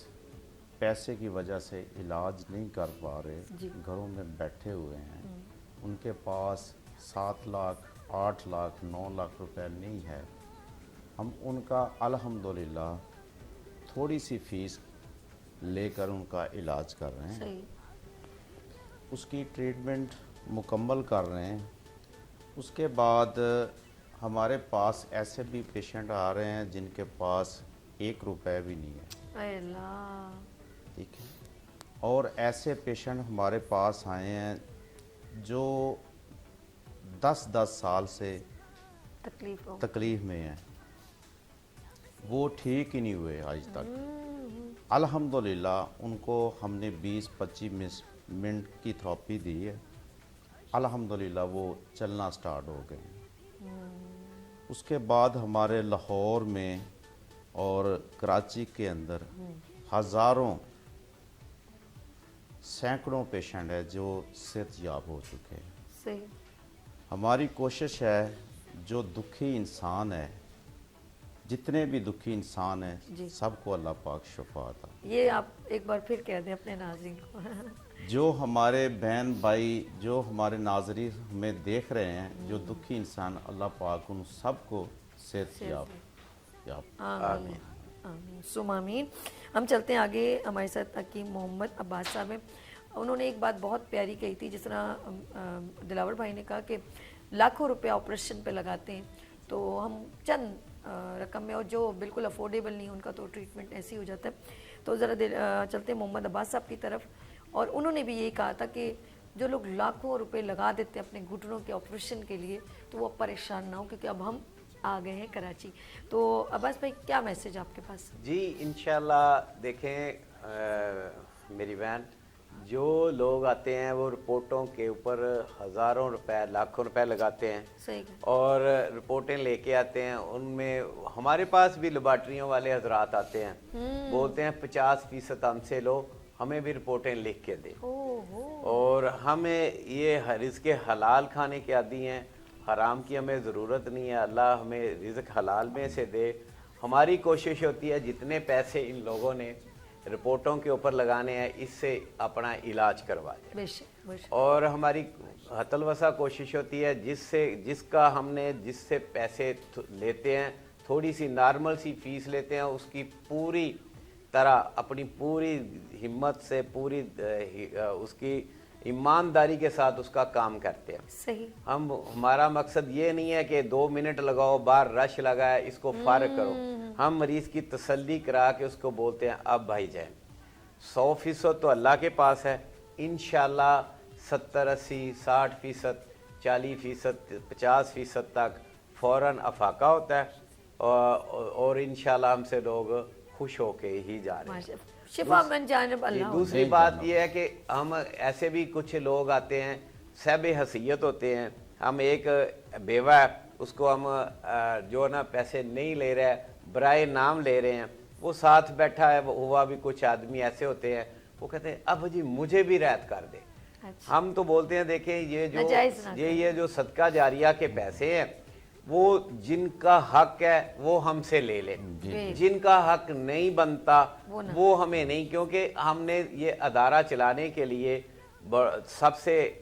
पैसे की वजह से इलाज नहीं कर पा रहे, घरों में बैठे हुए हैं, उनके पास 7 लाख 8 लाख 9 लाख रुपए नहीं है, हम उनका अल्हम्दुलिल्लाह थोड़ी सी फीस लेकर उनका इलाज कर रहे हैं, उसकी ट्रीटमेंट मुकम्मल कर रहे हैं। उसके बाद हमारे पास ऐसे भी पेशेंट आ रहे हैं जिनके पास 1 रुपए भी नहीं है, ठीक है, और ऐसे पेशेंट हमारे पास आए हैं जो 10 साल से तकलीफ में हैं, वो ठीक ही नहीं हुए आज तक। अल्हम्दुलिल्लाह उनको हमने 20-25 मिनट की थेरेपी दी है, अल्हम्दुलिल्लाह वो चलना स्टार्ट हो गए। उसके बाद हमारे लाहौर में और कराची के अंदर हज़ारों सैकड़ों पेशेंट है जो सेहतयाब हो चुके हैं। सही। हमारी कोशिश है जो दुखी इंसान है, जितने भी दुखी इंसान हैं, सबको अल्लाह पाक शफा अता। ये आप एक बार फिर कह दें अपने नाज़रीन को। जो हमारे बहन भाई, जो हमारे नाज़रीन हमें देख रहे हैं, जो दुखी इंसान, अल्लाह पाक उन सबको सेहतयाब आमीन सुम आमीन। हम चलते हैं आगे, हमारे साथ हकीम मोहम्मद अब्बास साहब हैं। उन्होंने एक बात बहुत प्यारी कही थी, जिस तरह दिलावर भाई ने कहा कि लाखों रुपए ऑपरेशन पे लगाते हैं, तो हम चंद रकम में, और जो बिल्कुल अफोर्डेबल नहीं उनका तो ट्रीटमेंट ऐसे ही हो जाता है। तो ज़रा चलते हैं मोहम्मद अब्बास साहब की तरफ, और उन्होंने भी यही कहा था कि जो लोग लाखों रुपए लगा देते हैं अपने घुटनों के ऑपरेशन के लिए, तो वो परेशान ना हो, क्योंकि अब हम आ गए हैं कराची। तो अब्बास भाई, क्या मैसेज आपके पास? जी इंशाल्लाह देखें मेरी बहन, जो लोग आते हैं वो रिपोर्टों के ऊपर हज़ारों रुपए लाखों रुपए लगाते हैं। सही। और रिपोर्टें लेके आते हैं, उनमें हमारे पास भी लेबॉर्ट्रियों वाले हजरात आते हैं, बोलते हैं 50% हमसे लो, हमें भी रिपोर्टें लिख के दे। और हमें ये रिज़्क़ हलाल खाने के आदी हैं, हराम की हमें ज़रूरत नहीं है, अल्लाह हमें रिज़्क़ हलाल में से दे। हमारी कोशिश होती है जितने पैसे इन लोगों ने रिपोर्टों के ऊपर लगाने हैं, इससे अपना इलाज करवा दें। और हमारी हतलवसा कोशिश होती है जिससे पैसे लेते हैं, थोड़ी सी नॉर्मल सी फीस लेते हैं, उसकी पूरी तरह अपनी पूरी हिम्मत से, पूरी उसकी ईमानदारी के साथ उसका काम करते हैं। सही। हमारा मकसद ये नहीं है कि 2 मिनट लगाओ, बाहर रश लगा है, इसको फारग करो। हम मरीज की तसल्ली करा के उसको बोलते हैं अब भाई जान 100% तो अल्लाह के पास है, इंशाल्लाह 70, 80, 60%, 40%, 50% तक फ़ौरन अफाका होता है और इंशाल्लाह हमसे लोग खुश होके ही जा रहे हैं। शिफा मन जानब जी, अल्लाह। दूसरी बात यह है कि हम ऐसे भी कुछ लोग आते हैं सहब हसीयत होते हैं, हम एक बेवा है उसको हम जो ना पैसे नहीं ले रहे हैं बराए नाम ले रहे हैं, वो साथ बैठा है हुआ भी कुछ आदमी ऐसे होते हैं वो कहते हैं अब जी मुझे भी रियायत कर दे। अच्छा। हम तो बोलते हैं देखें ये जो नाजायज़ ना ये जो सदका जारिया के पैसे हैं वो जिनका हक है वो हमसे ले ले, जिनका हक नहीं बनता वो हमें नहीं, क्योंकि हमने ये अदारा चलाने के लिए सबसे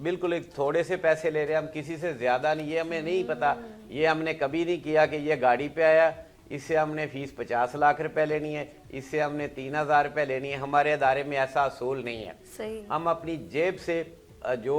बिल्कुल एक थोड़े से पैसे ले रहे हैं, हम किसी से ज़्यादा नहीं, ये हमें नहीं पता, ये हमने कभी नहीं किया कि ये गाड़ी पे आया इससे हमने फ़ीस 50 लाख रुपए लेनी है, इससे हमने 3000 रुपये लेनी है, हमारे अदारे में ऐसा असूल नहीं है। सही। हम अपनी जेब से जो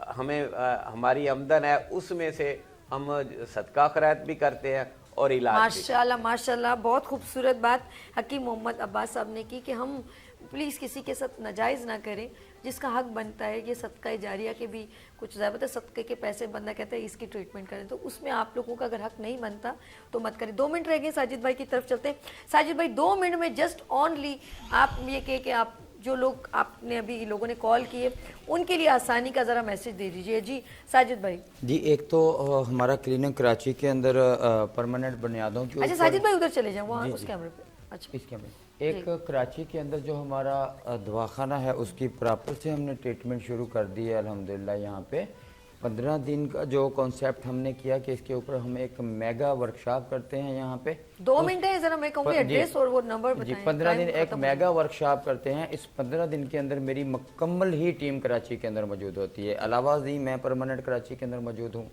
हमें हमारी आमदन है उसमें से हम सदका खैरात भी करते हैं और इलाज भी। माशाल्लाह माशाल्लाह, बहुत खूबसूरत बात हकीम मोहम्मद अब्बास साहब ने की कि हम प्लीज़ किसी के साथ नाजायज़ ना करें, जिसका हक बनता है। ये सदका जारिया के भी कुछ ज़्यादा है, सदक़े के पैसे बंदा कहता है इसकी ट्रीटमेंट करें, तो उसमें आप लोगों का अगर हक नहीं बनता तो मत करें। 2 मिनट रह गए, साजिद भाई की तरफ चलते हैं। साजिद भाई 2 मिनट में जस्ट ओनली आप ये कहे कि आप जो लोग आपने अभी लोगों ने कॉल किए उनके लिए आसानी का ज़रा मैसेज दे दीजिए। जी साजिद भाई। जी, एक तो हमारा क्लिनिक कराची के अंदर परमानेंट बुनियादों की अच्छा साजिद भाई उधर चले जाएं वहाँ उस कैमरे पे। अच्छा इस कैमरे एक कराची के अंदर जो हमारा दवाखाना है उसकी प्रॉपर से हमने ट्रीटमेंट शुरू कर दी है अल्हम्दुलिल्लाह। यहाँ पे 15 दिन का जो कॉन्सेप्ट हमने किया कि इसके ऊपर हम एक मेगा वर्कशॉप करते हैं यहाँ पे। 2 मिनट है, जरा मैं कहूँगी एड्रेस और वो नंबर बताएं। जी, 15 दिन एक मेगा वर्कशॉप करते हैं। इस 15 दिन के अंदर मेरी मुकम्मल ही टीम कराची के अंदर मौजूद होती है, अलावा जी मैं परमानेंट कराची के अंदर मौजूद हूँ।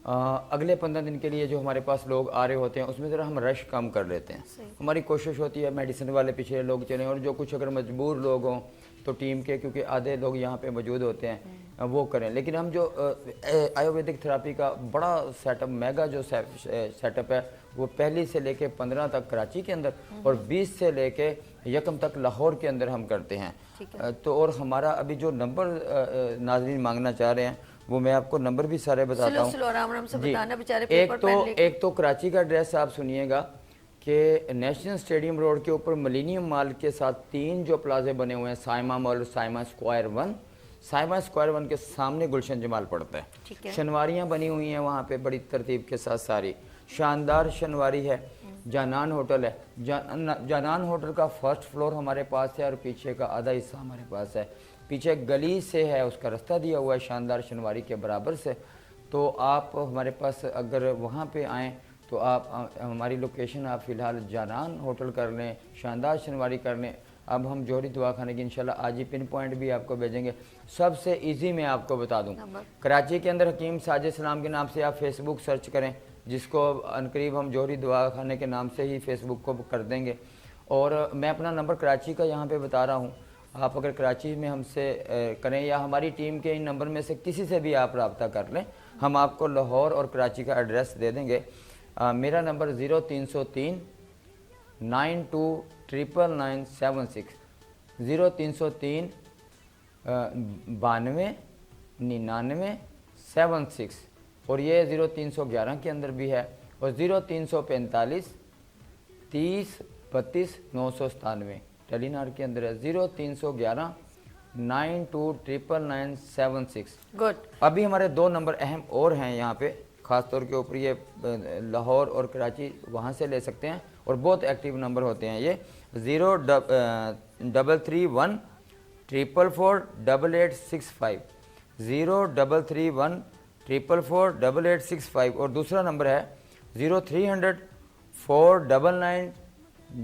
अगले 15 दिन के लिए जो हमारे पास लोग आ रहे होते हैं उसमें ज़रा हम रश कम कर लेते हैं। हमारी कोशिश होती है मेडिसिन वाले पीछे लोग चलें, और जो कुछ अगर मजबूर लोग हों तो टीम के, क्योंकि आधे लोग यहाँ पे मौजूद होते हैं, वो करें। लेकिन हम जो आयुर्वेदिक थेरापी का बड़ा सेटअप मेगा जो सेटअप है वो पहली से लेके 15 तक कराची के अंदर और 20 से लेके यकम तक लाहौर के अंदर हम करते हैं। तो और हमारा अभी जो नंबर नाज़रीन मांगना चाह रहे हैं वो मैं आपको नंबर भी सारे बताता हूँ। एक तो कराची का एड्रेस आप सुनिएगा कि नेशनल स्टेडियम रोड के ऊपर मिलेनियम मॉल के साथ 3 जो प्लाजे बने हुए हैं, Saima mall, Saima square 1, Saima square 1 के सामने गुलशन जमाल पड़ता है। शनवारियाँ बनी हुई हैं वहाँ पे बड़ी तरतीब के साथ, सारी शानदार शनवारी है। जानान होटल है, जानान होटल का फर्स्ट फ्लोर हमारे पास है और पीछे का आधा हिस्सा हमारे पास है। पीछे गली से है, उसका रास्ता दिया हुआ है शानदार शनवारी के बराबर से। तो आप हमारे पास अगर वहाँ पे आएँ तो आप हमारी लोकेशन आप फ़िलहाल जानान होटल कर लें, शानदार शनवारी कर लें। अब हम जौहरी दवाखाने की इंशाल्लाह आज ही पिन पॉइंट भी आपको भेजेंगे। सबसे इजी मैं आपको बता दूं, कराची के अंदर हकीम साजिद सलाम के नाम से आप फेसबुक सर्च करें, जिसको अनकरीब हम जौहरी दवाखाने के नाम से ही फेसबुक को कर देंगे। और मैं अपना नंबर कराची का यहाँ पे बता रहा हूँ, आप अगर कराची में हमसे करें या हमारी टीम के इन नंबर में से किसी से भी आप रब्ता कर लें, हम आपको लाहौर और कराची का एड्रेस दे देंगे। मेरा नंबर 0303 929976 0303 92 99 76 और ये 0311 के अंदर भी है, और 0345 30 32 997 टेलीनार के अंदर है। 0311 929976। गुड। अभी हमारे 2 नंबर अहम और हैं यहाँ पे, ख़ास तौर के ऊपर ये लाहौर और कराची वहाँ से ले सकते हैं और बहुत एक्टिव नंबर होते हैं ये। 0331 444 8865 0331 444 8865 और दूसरा नंबर है 0300 499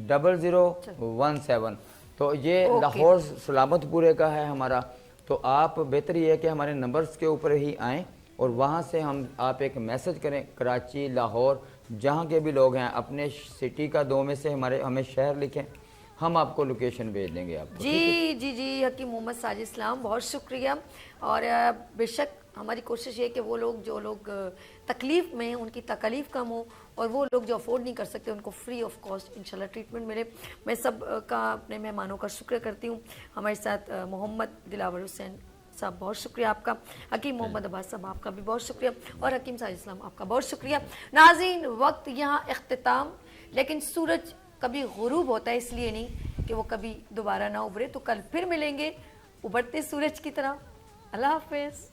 0017। तो ये लाहौर सलामतपुरे का है हमारा। तो आप बेहतर ये है कि हमारे नंबर्स के ऊपर ही आएँ और वहाँ से हम आप एक मैसेज करें, कराची लाहौर जहाँ के भी लोग हैं, अपने सिटी का 2 में से हमें शहर लिखें, हम आपको लोकेशन भेज देंगे आपको। जी जी जी हकीम मोहम्मद साजिद सलाम, बहुत शुक्रिया। और बेशक हमारी कोशिश ये है कि वो लोग जो लोग तकलीफ़ में हैं उनकी तकलीफ़ कम हो اور وہ لوگ جو افورڈ نہیں کر سکتے ان کو فری آف کاسٹ انشاءاللہ ٹریٹمنٹ ملے. میں سب کا اپنے مہمانوں کا شکر کرتی ہوں. ہمارے ساتھ محمد دلاور حسین صاحب بہت شکریہ آپ کا, حکیم محمد عباس صاحب آپ کا بھی بہت شکریہ, اور حکیم ساجد اسلام آپ کا بہت شکریہ. ناظرین وقت یہاں اختتام, لیکن سورج کبھی غروب ہوتا ہے اس لیے نہیں کہ وہ کبھی دوبارہ نہ ابھرے. تو کل پھر ملیں گے ابھرتے سورج کی طرح. اللہ حافظ.